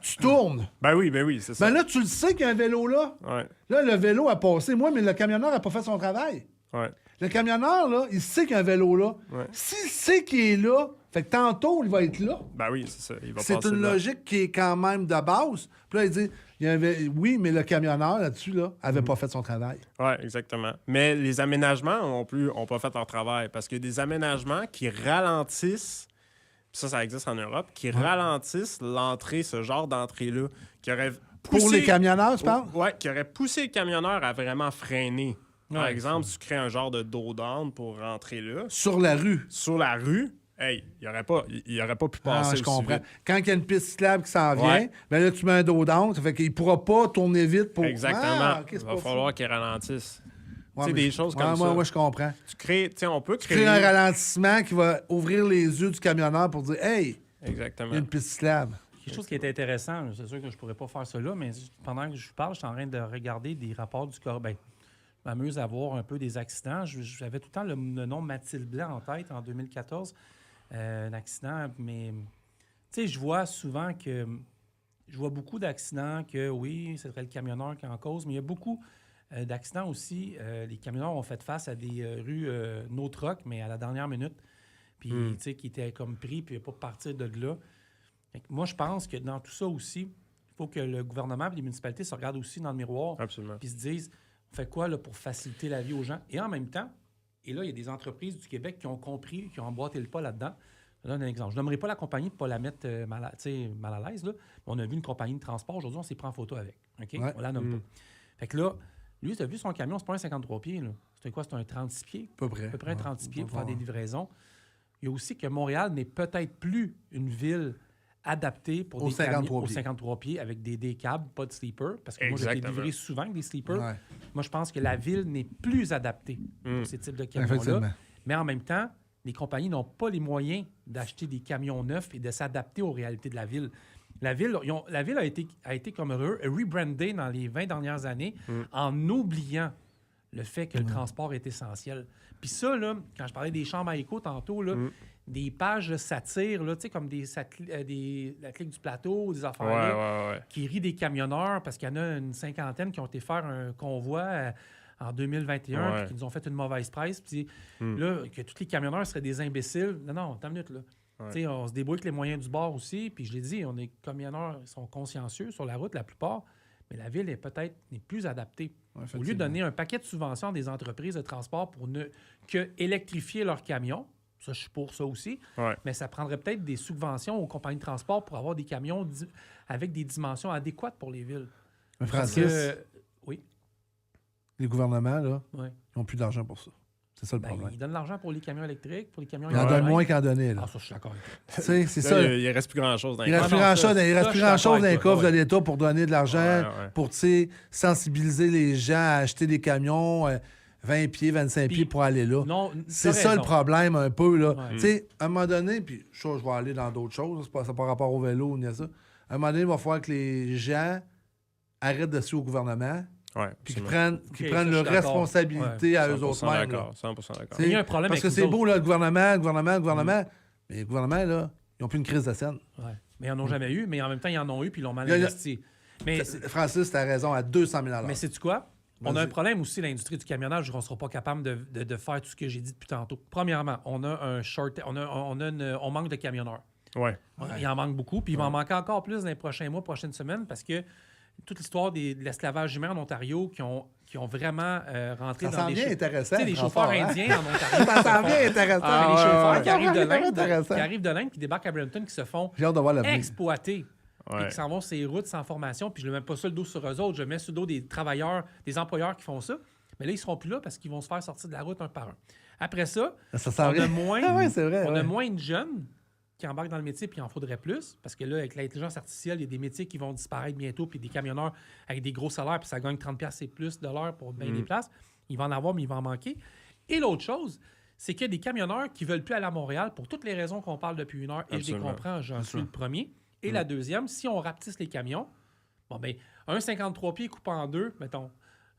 Tu tournes. Ben oui, c'est ça. Ben là, tu le sais qu'il y a un vélo là. Ouais. Là, le vélo a passé. Moi, mais le camionneur n'a pas fait son travail. Ouais. Le camionneur, là, il sait qu'il y a un vélo là. Ouais. S'il sait qu'il est là, Fait que tantôt, il va être là. Ben oui, c'est ça. Il va C'est passer une là. logique qui est quand même de base. Puis là, il dit, oui, mais le camionneur là-dessus, là, avait pas fait son travail. Oui, exactement. Mais les aménagements non plus n'ont pas fait leur travail parce qu'il y a des aménagements qui ralentissent, puis ça existe en Europe, qui ralentissent l'entrée, ce genre d'entrée-là, qui aurait poussé... Pour les camionneurs, tu parles? Oui, qui aurait poussé le camionneur à vraiment freiner. Par Ouais, exemple, tu crées un genre de dos-down pour rentrer là. Sur la rue. Sur la rue, hey, il aurait pas pu passer Je aussi comprends. vite. Quand il y a une piste cyclable qui s'en vient, Ouais. ben là, tu mets un dos down, ça fait qu'il pourra pas tourner vite pour... Exactement. Ah, ok, c'est Il va pas falloir fou. qu'il ralentisse. Ouais, tu sais, mais des choses comme ça. Moi, je comprends. On peut Tu créer... crées un ralentissement qui va ouvrir les yeux du camionneur pour dire « Hey, il Exactement. y a une piste cyclable. » Quelque chose qui est intéressant, c'est sûr que je pourrais pas faire ça là, mais pendant que je parle, je suis en train de regarder des rapports du corps. Ben, je m'amuse à voir un peu des accidents. J'avais tout le temps le nom Mathilde Blanc en tête en 2014. Un accident, mais tu sais, je vois souvent que. Je vois beaucoup d'accidents que, oui, c'est le camionneur qui est en cause, mais il y a beaucoup d'accidents aussi. Les camionneurs ont fait face à des rues no truck, mais à la dernière minute. Puis, tu sais, qui étaient comme pris, puis pas partir de là. Fait que moi, je pense que dans tout ça aussi, il faut que le gouvernement et les municipalités se regardent aussi dans le miroir. Absolument. Puis se disent, on fait quoi là, pour faciliter la vie aux gens? Et en même temps, et là, il y a des entreprises du Québec qui ont compris, qui ont emboîté le pas là-dedans. Je donne un exemple. Je n'aimerais pas la compagnie pour ne pas la mettre mal à l'aise. Là. On a vu une compagnie de transport. Aujourd'hui, on s'est pris en photo avec. OK? Ouais. On la nomme pas. Fait que là, lui, tu as vu son camion, c'est pas un 53 pieds. Là. C'était quoi? C'est un 36 pieds? À peu près. À peu près un Ouais. 36 pieds pour Ouais. faire des livraisons. Il y a aussi que Montréal n'est peut-être plus une ville adaptée pour Aux des camions 53 aux pieds. 53 pieds avec des câbles, pas de sleeper. Parce que moi, j'ai été Exactement. livré souvent avec des sleepers. Ouais. Moi, je pense que la ville n'est plus adaptée pour ces types de camions-là. Effectivement. Mais en même temps, les compagnies n'ont pas les moyens d'acheter des camions neufs et de s'adapter aux réalités de la ville. La ville a été comme rebrandée dans les 20 dernières années en oubliant le fait que le transport est essentiel. Puis ça, là, quand je parlais des chambres à écho tantôt, là, des pages de satire, là, comme la clique du plateau, des affaires Ouais. qui rient des camionneurs parce qu'il y en a une cinquantaine qui ont été faire un convoi en 2021 puis qui nous ont fait une mauvaise presse. Puis là, que tous les camionneurs seraient des imbéciles. Non, attends une minute, là. Tu sais, on se débrouille avec les moyens du bord aussi. Puis je l'ai dit, les camionneurs sont consciencieux sur la route, la plupart. Mais la ville n'est plus adaptée. Au lieu de donner un paquet de subventions à des entreprises de transport pour ne que électrifier leurs camions, ça, je suis pour ça aussi, mais ça prendrait peut-être des subventions aux compagnies de transport pour avoir des camions avec des dimensions adéquates pour les villes. Mais Parce Francis, que, oui, les gouvernements, là, ouais. ils n'ont plus d'argent pour ça. C'est ça le Ben, problème. ils donnent l'argent pour les camions électriques, pour les camions Ils en donnent moins qu'en donner, là. Ah, ça, je suis d'accord avec toi. Tu sais, c'est Là, ça. il reste plus grand-chose dans les Il reste Ah plus non, grand-chose ça, il reste je plus suis grand-chose d'accord dans les avec toi, coffres de l'État pour donner de l'argent, Ouais. pour, tu sais, sensibiliser les gens à acheter des camions 20 pieds, 25 pieds pour aller là. Non, C'est t'as ça raison. le problème un peu, là. Ouais. Tu sais, à un moment donné, puis je vais aller dans d'autres choses, ça n'a pas rapport au vélo ni à ça. À un moment donné, il va falloir que les gens arrêtent de suivre au gouvernement, Ouais, puis qu'ils absolument. prennent, Ok, qu'ils ça, prennent je leur suis d'accord. responsabilité à eux 100% autres mêmes. là. d'accord, 100% d'accord. Tu sais, Il y a un problème parce que avec c'est nous beau, là, le gouvernement, mais le gouvernement, là, ils n'ont plus une crise de scène. Ouais. Mais ils n'en ont jamais eu, mais en même temps, ils en ont eu puis ils l'ont mal Il y a- investi. Mais Francis, tu as raison, à 200 000 Mais sais-tu quoi? On a Vas-y. un problème aussi, l'industrie du camionnage, on ne sera pas capable de faire tout ce que j'ai dit depuis tantôt. Premièrement, on a un short, on manque de camionneurs. Ouais. Il en manque beaucoup, puis il va en manquer encore plus dans les prochains mois, prochaines semaines, parce que toute l'histoire de l'esclavage humain en Ontario qui ont vraiment rentré Ça dans s'en des vient intéressant. Tu sais, les transport, chauffeurs hein? indiens en Ontario. Ça s'en vient intéressant. Ah, les chauffeurs qui arrivent de Ça s'en vient l'Inde, intéressant. qui arrivent de l'Inde, qui débarquent à Brampton, qui se font J'ai hâte de voir l'avenir. exploiter. Ouais. Et qui s'en vont sur les routes sans formation, puis je ne mets pas ça le dos sur eux autres, je mets sur le dos des travailleurs, des employeurs qui font ça. Mais là, ils ne seront plus là parce qu'ils vont se faire sortir de la route un par un. Après ça, Ça s'en on vient. a moins, Ah ouais, c'est vrai. on ouais. a moins de jeunes qui embarquent dans le métier, puis il en faudrait plus, parce que là, avec l'intelligence artificielle, il y a des métiers qui vont disparaître bientôt, puis des camionneurs avec des gros salaires, puis ça gagne 30$ et plus de l'heure pour bien des places. Il va en avoir, mais il va en manquer. Et l'autre chose, c'est qu'il y a des camionneurs qui ne veulent plus aller à Montréal pour toutes les raisons qu'on parle depuis une heure, et je les Absolument. comprends, j'en suis le premier. Et la deuxième, si on rapetisse les camions, bon, ben, un 53 pieds coupé en deux, mettons,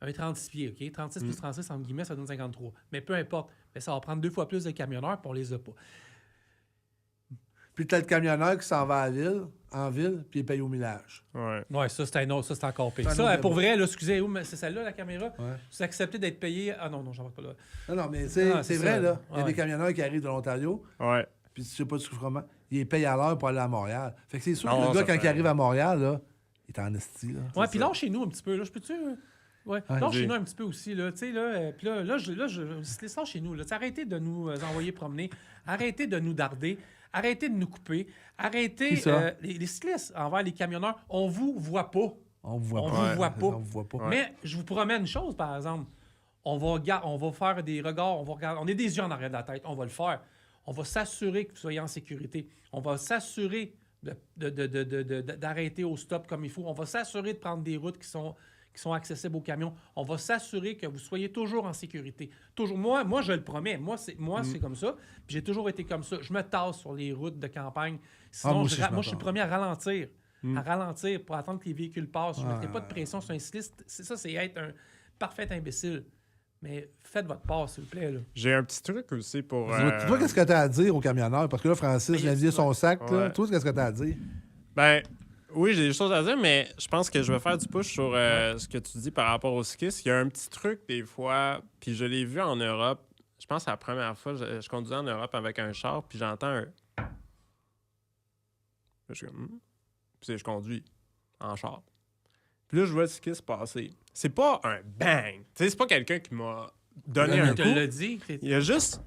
un 36 pieds, OK? 36 plus 36, entre guillemets, ça donne 53. Mais peu importe, mais ça va prendre 2 fois plus de camionneurs, puis on les a pas. Puis t'as le camionneur qui s'en va en ville, puis il paye au millage. Ouais. Ouais, ça, c'est un autre, ça, c'est encore pire. C'est un Ça, autre pour débat. vrai, là, excusez, mais c'est celle-là, la caméra? Ouais. C'est accepté d'être payé. Ah non, j'en vois pas là. Non, mais Non, c'est c'est vrai, ça. là. Il y a Ouais. des camionneurs qui arrivent de l'Ontario, Ouais. puis tu sais pas du comment, il les paye à l'heure pour aller à Montréal. Fait que c'est sûr Non, que le gars, ça quand fait- il arrive à Montréal, là, il est en esti, là. Ouais, puis lâchez-nous un petit peu. Là, je peux-tu. Ouais, Ouais, lâchez-nous un petit peu aussi. Là, tu sais, là, puis là, lâchez-nous. Là. Arrêtez de nous envoyer promener. Arrêtez de nous darder. Arrêtez de nous couper. Arrêtez. Qui ça? Les cyclistes envers les camionneurs, on vous voit pas. On vous voit On pas. vous voit pas. On vous voit pas. Mais je vous promets une chose, par exemple. On va faire des regards. On est des yeux en arrière de la tête. On va le faire. On va s'assurer que vous soyez en sécurité. On va s'assurer d'arrêter au stop comme il faut. On va s'assurer de prendre des routes qui sont accessibles aux camions. On va s'assurer que vous soyez toujours en sécurité. Toujours. Moi, je le promets. Moi, c'est comme ça. Puis j'ai toujours été comme ça. Je me tasse sur les routes de campagne. Sinon, moi aussi, je me moi, je suis le tasse. premier à ralentir. À ralentir pour attendre que les véhicules passent. Je ne mettrai pas de pression sur un cycliste. C'est être un parfait imbécile. Mais faites votre part, s'il vous plaît. Là. J'ai un petit truc aussi pour... Toi, qu'est-ce que t'as à dire aux camionneurs? Parce que là, Francis vient de dire son sac, là. Ouais. Toi, qu'est-ce que t'as à dire? Ben, oui, j'ai des choses à dire, mais je pense que je vais faire du push sur ce que tu dis par rapport au cyclistes. Il y a un petit truc, des fois, puis je l'ai vu en Europe. Je pense que c'est la première fois, je conduisais en Europe avec un char, puis j'entends un... Je suis comme... Puis je conduis en char. Puis là, je vois le cycliste passer. C'est pas un bang. Tu sais, c'est pas quelqu'un qui m'a donné un Je te coup. l'ai dit. Il y a juste...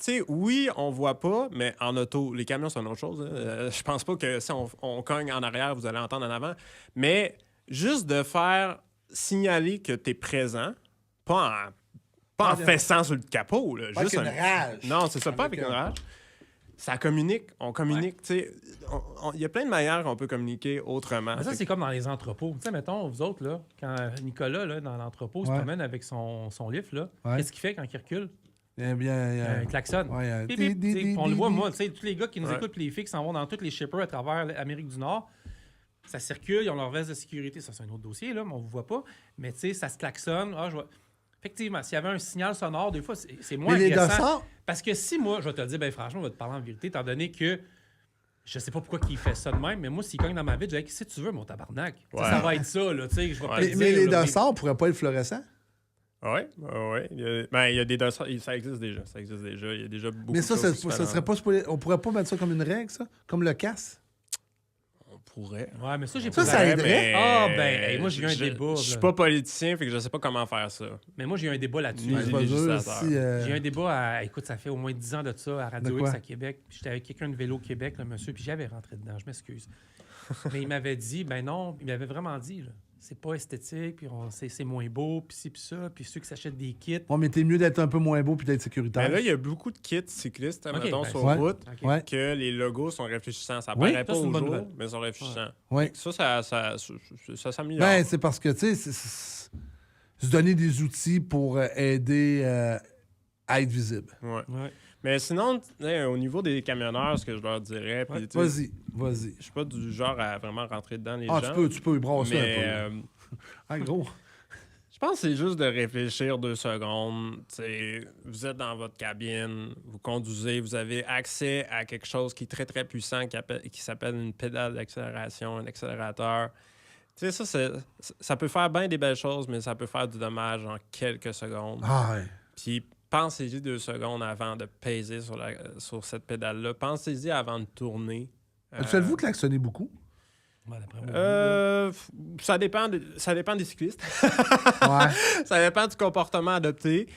Tu sais, oui, on voit pas, mais en auto, les camions, c'est une autre chose. Hein. Je pense pas que si on cogne en arrière, vous allez entendre en avant. Mais juste de faire signaler que tu es présent, pas en fessant sur le capot. Là, Pas juste avec une rage. Non, c'est ça, pas avec une rage. Ça communique. On communique, tu sais. Il y a plein de manières qu'on peut communiquer autrement. Mais ça, c'est comme dans les entrepôts. Tu sais, mettons, vous autres, là, quand Nicolas, là, dans l'entrepôt, se Ouais. promène avec son lift, là, Ouais. qu'est-ce qu'il fait quand il recule? Eh bien, Il klaxonne. ouais, Bip, bip, tu sais, puis on le voit, di- moi, tu sais, tous les gars qui nous Ouais. écoutent, puis les filles qui s'en vont dans tous les shippers à travers l'Amérique du Nord, ça circule, ils ont leur veste de sécurité. Ça, c'est un autre dossier, là, mais on ne vous voit pas. Mais tu sais, ça se klaxonne. Ah, je vois. Effectivement, s'il y avait un signal sonore, des fois, c'est moins Mais les agressant. dossards, Parce que si moi, je vais te le dire, ben franchement, je vais te parler en vérité, étant donné que je sais pas pourquoi il fait ça de même, mais moi, s'il cogne dans ma vie, je dirais, si tu veux, mon tabarnak. Tu sais, Ouais. ça va être ça, là, tu sais, je vais pas mais, le mais dire, les là, dossards pourraient pas être fluorescents? Oui, oui. Il y a des dossards. Ça existe déjà. Ça existe déjà. Il y a déjà beaucoup Mais de ça, choses qui ça serait pas... On pourrait pas mettre ça comme une règle, ça? Comme le casse? On pourrait. Ouais, mais ça, j'ai Ça, pas... ça aiderait. mais- Ah, ben, hey, moi, j'ai eu un débat, Je suis là. pas politicien, fait que je sais pas comment faire ça. Mais moi, j'ai eu un débat là-dessus. Ni Je suis pas sûr législateur. si... J'ai eu un débat à... Écoute, ça fait au moins 10 ans de ça, à Radio De quoi? X à Québec. Puis j'étais avec quelqu'un de Vélo Québec, le monsieur, puis j'avais rentré dedans, je m'excuse. Mais il m'avait dit, ben non, il m'avait vraiment dit, là, c'est pas esthétique, puis c'est moins beau, puis ci, puis ça, puis ceux qui s'achètent des kits. Bon, mais t'es mieux d'être un peu moins beau puis d'être sécuritaire. Mais là, il y a beaucoup de kits cyclistes, Ok, mettons, ben, sur ouais. route, OK. Ouais, que les logos sont réfléchissants. Ça Oui, paraît pas ça, c'est une au bonne jour, nouvelle. mais ils sont réfléchissants. ouais. Ça s'améliore. Ben, c'est parce que, tu sais, se donner des outils pour aider à être visible. Ouais. Ouais. Mais sinon, tu sais, au niveau des camionneurs, ce que je leur dirais, puis, tu sais, Vas-y. je suis pas du genre à vraiment rentrer dedans les Ah, gens. tu peux, il brasse un mais peu. Ah, gros. je pense que c'est juste de réfléchir 2 secondes. Tu sais, vous êtes dans votre cabine, vous conduisez, vous avez accès à quelque chose qui est très, très puissant, qui s'appelle une pédale d'accélération, un accélérateur. Tu sais, ça peut faire bien des belles choses, mais ça peut faire du dommage en quelques secondes. Ah, ouais. Puis pensez-y 2 secondes avant de peser sur cette pédale-là. Pensez-y avant de tourner. Faites-vous klaxonner beaucoup? Ouais, d'après moi, Ça dépend des cyclistes. Ouais. Ça dépend du comportement adopté.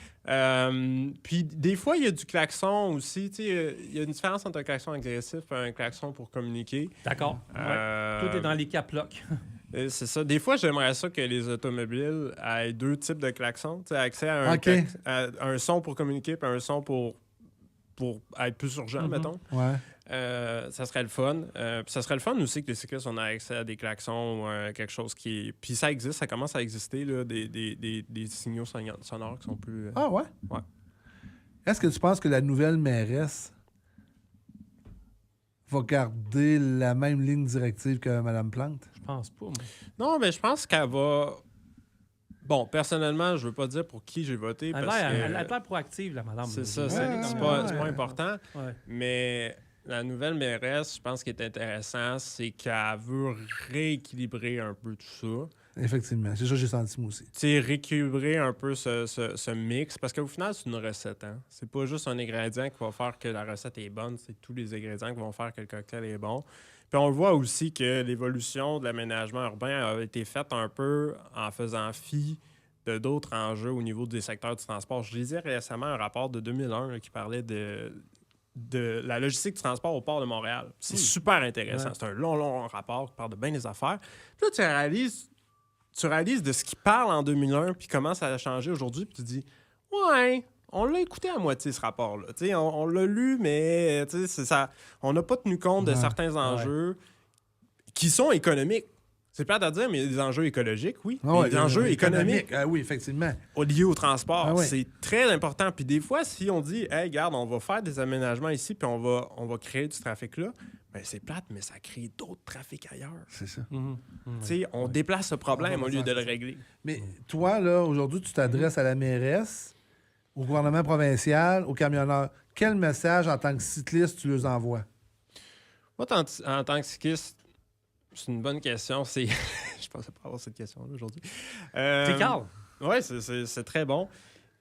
Puis des fois, il y a du klaxon aussi. Tu sais, il y a une différence entre un klaxon agressif et un klaxon pour communiquer. D'accord. Ouais. Tout est dans les cap-locks. C'est ça. Des fois, j'aimerais ça que les automobiles aient 2 types de klaxons. Tu sais, accès à un, OK. à un son pour communiquer et un son pour être plus urgent, mettons. Ouais. Ça serait le fun. Puis ça serait le fun aussi que les cyclistes on a accès à des klaxons ou quelque chose qui est... Puis ça existe, ça commence à exister, là, des signaux sonores qui sont plus... Ah, ouais? Ouais. Est-ce que tu penses que la nouvelle mairesse va garder la même ligne directive que Mme Plante? Je pense pas, moi. Non, mais je pense qu'elle va... Bon, personnellement, je veux pas dire pour qui j'ai voté Elle parce que... a l'air proactive, la madame. C'est ça, Ouais, c'est ouais, pas, ouais. c'est pas important. Ouais. Mais la nouvelle mairesse, je pense ce qui est intéressant, c'est qu'elle veut rééquilibrer un peu tout ça. Effectivement. C'est ça que j'ai senti, moi aussi. Tu sais, rééquilibrer un peu ce mix. Parce qu'au final, c'est une recette. Hein? C'est pas juste un ingrédient qui va faire que la recette est bonne. C'est tous les ingrédients qui vont faire que le cocktail est bon. Puis on voit aussi que l'évolution de l'aménagement urbain a été faite un peu en faisant fi de d'autres enjeux au niveau des secteurs du transport. Je lisais récemment un rapport de 2001 là, qui parlait de la logistique du transport au port de Montréal. C'est super intéressant. Ouais. C'est un long rapport qui parle de bien des affaires. Puis là, tu réalises de ce qu'il parle en 2001 puis comment ça a changé aujourd'hui. Puis tu dis, ouais, on l'a écouté à moitié, ce rapport-là. On l'a lu, mais c'est ça, on n'a pas tenu compte de certains enjeux qui sont économiques. C'est plate à dire, mais il y a des enjeux écologiques, oui. Des enjeux économiques. Oui, effectivement. Liés au transport. C'est très important. Puis des fois, si on dit, hey, regarde, on va faire des aménagements ici, puis on va créer du trafic là, ben c'est plate, mais ça crée d'autres trafics ailleurs. C'est ça. On déplace ce problème au lieu de le régler. Mais toi, là, aujourd'hui, tu t'adresses à la mairesse, au gouvernement provincial, aux camionneurs. Quel message, en tant que cycliste, tu leur envoies? Moi, en tant que cycliste, c'est une bonne question. Je pensais pas avoir cette question-là aujourd'hui. T'es calme. Oui, c'est très bon.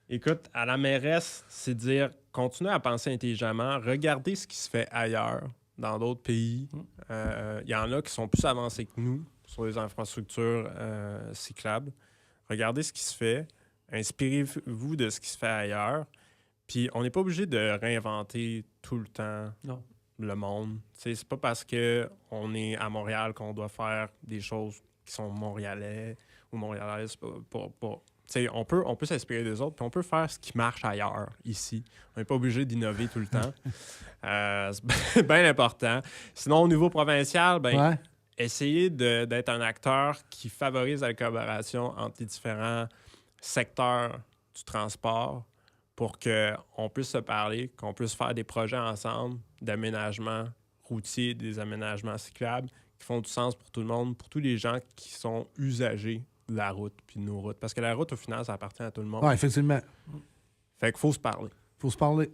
Écoute, à la mairesse, c'est dire, continuez à penser intelligemment, regardez ce qui se fait ailleurs, dans d'autres pays. Il y en a qui sont plus avancés que nous sur les infrastructures cyclables. Regardez ce qui se fait. Inspirez-vous de ce qui se fait ailleurs. Puis on n'est pas obligé de réinventer tout le temps le monde. C'est pas parce qu'on est à Montréal qu'on doit faire des choses qui sont montréalais ou montréalaises. On peut s'inspirer des autres, puis on peut faire ce qui marche ailleurs, ici. On n'est pas obligé d'innover tout le temps. C'est bien important. Sinon, au niveau provincial, essayez d'être un acteur qui favorise la collaboration entre les différents secteurs du transport pour qu'on puisse se parler, qu'on puisse faire des projets ensemble d'aménagement routier, des aménagements cyclables qui font du sens pour tout le monde, pour tous les gens qui sont usagers de la route puis de nos routes. Parce que la route, au final, ça appartient à tout le monde. Oui, effectivement. Fait qu'il faut se parler. Faut se parler.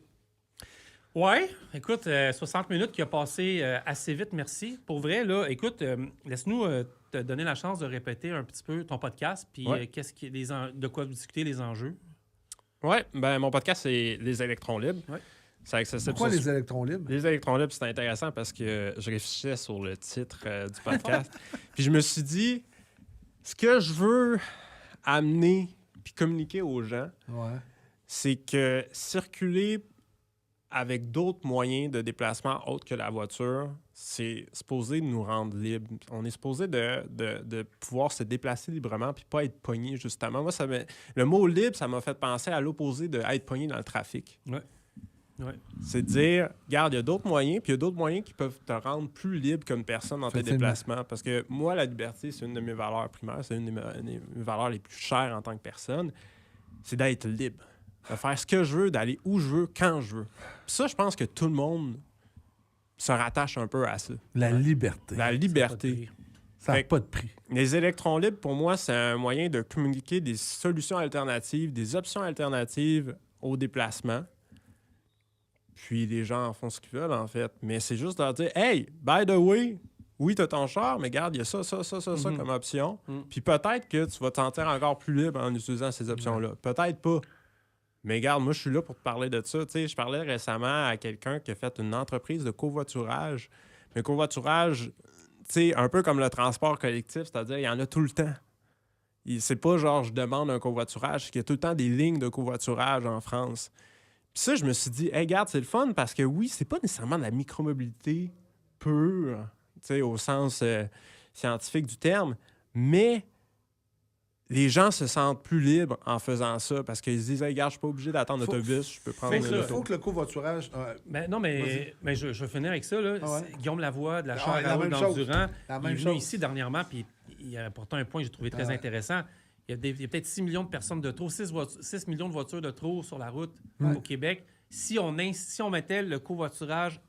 Ouais, écoute, 60 minutes qui a passé assez vite, merci. Pour vrai, là, écoute, laisse-nous te donner la chance de répéter un petit peu ton podcast, puis de quoi discuter les enjeux. Oui, ben mon podcast, c'est Les électrons libres. Ouais. C'est accessible. Pourquoi les électrons libres? Les électrons libres, c'est intéressant parce que je réfléchissais sur le titre du podcast. Puis je me suis dit, ce que je veux amener puis communiquer aux gens, c'est que circuler avec d'autres moyens de déplacement autres que la voiture, c'est supposé nous rendre libres. On est supposé de pouvoir se déplacer librement puis pas être pogné, justement. Moi, le mot « libre », ça m'a fait penser à l'opposé de être pogné dans le trafic. Ouais. C'est de dire, regarde, il y a d'autres moyens, puis il y a d'autres moyens qui peuvent te rendre plus libre comme personne dans tes déplacements. Parce que moi, la liberté, c'est une de mes valeurs primaires, c'est une de mes valeurs les plus chères en tant que personne, c'est d'être libre. De faire ce que je veux, d'aller où je veux, quand je veux. Puis ça, je pense que tout le monde se rattache un peu à ça. La liberté. La liberté. Ça n'a pas de prix. Les électrons libres, pour moi, c'est un moyen de communiquer des solutions alternatives, des options alternatives au déplacement. Puis les gens en font ce qu'ils veulent, en fait. Mais c'est juste de leur dire, hey, by the way, oui, tu as ton char, mais regarde, il y a ça comme option. Puis peut-être que tu vas te sentir encore plus libre en utilisant ces options-là. Peut-être pas. Mais regarde, moi, je suis là pour te parler de ça. Tu sais, je parlais récemment à quelqu'un qui a fait une entreprise de covoiturage. Mais covoiturage, tu sais, un peu comme le transport collectif, c'est-à-dire, il y en a tout le temps. C'est pas genre, je demande un covoiturage, c'est qu'il y a tout le temps des lignes de covoiturage en France. Puis ça, je me suis dit, hey, regarde, c'est le fun parce que oui, c'est pas nécessairement de la micromobilité pure, tu sais, au sens scientifique du terme, mais les gens se sentent plus libres en faisant ça parce qu'ils se disent, hey, regarde, je suis pas obligé d'attendre l'autobus, je peux prendre Il l'auto. faut que le covoiturage... Mais je vais finir avec ça. Là. Guillaume Lavoie de la Chambre la à même d'Endurant, La il même est venu chose. ici dernièrement, puis il a apporté un point que j'ai trouvé très intéressant. Il y a peut-être 6 millions de personnes de trop, 6 millions de voitures de trop sur la route au Québec. Si on mettait le covoiturage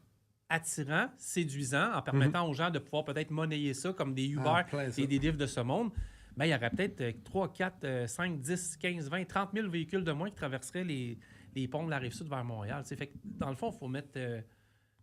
attirant, séduisant, en permettant aux gens de pouvoir peut-être monnayer ça comme des Uber et des Lyft de ce monde, ben, il y aurait peut-être 3, 4, 5, 10, 15, 20, 30 000 véhicules de moins qui traverseraient les ponts de la Rive-Sud vers Montréal. Fait que, dans le fond, il faut mettre...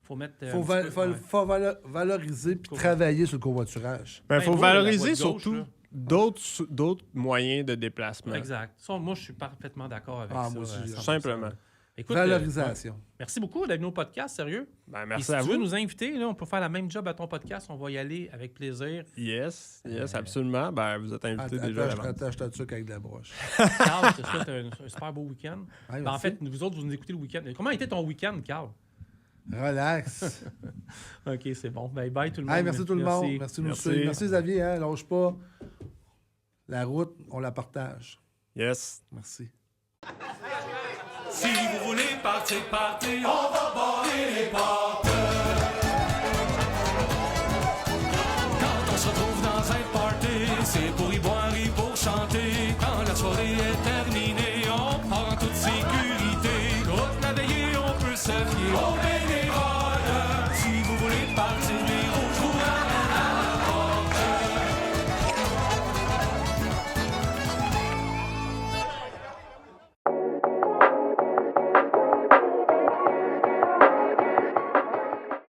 Faut valoriser puis travailler sur le covoiturage. Il faut valoriser surtout d'autres moyens de déplacement. Exact. Ça, moi, je suis parfaitement d'accord avec ça. Moi aussi, 100%. Simplement. Écoute, valorisation. merci beaucoup d'être venu au podcast, sérieux. Ben, Et merci si à tu veux vous. nous inviter, là, on peut faire la même job à ton podcast. On va y aller avec plaisir. Yes, absolument. Ben, vous êtes invités déjà. Attache ta tuque avec de la broche. Carl, je te souhaite un super beau week-end. Ouais, Ben, en merci. fait, vous autres, vous nous écoutez le week-end. Comment était ton week-end, Carl? Relax. OK, c'est bon. Bye bye tout le monde. Hey, merci tout le monde. Merci de nous suivre. Merci Xavier, hein, lâche pas. La route, on la partage. Yes. Merci. Si vous voulez partir, on va barrer les bars.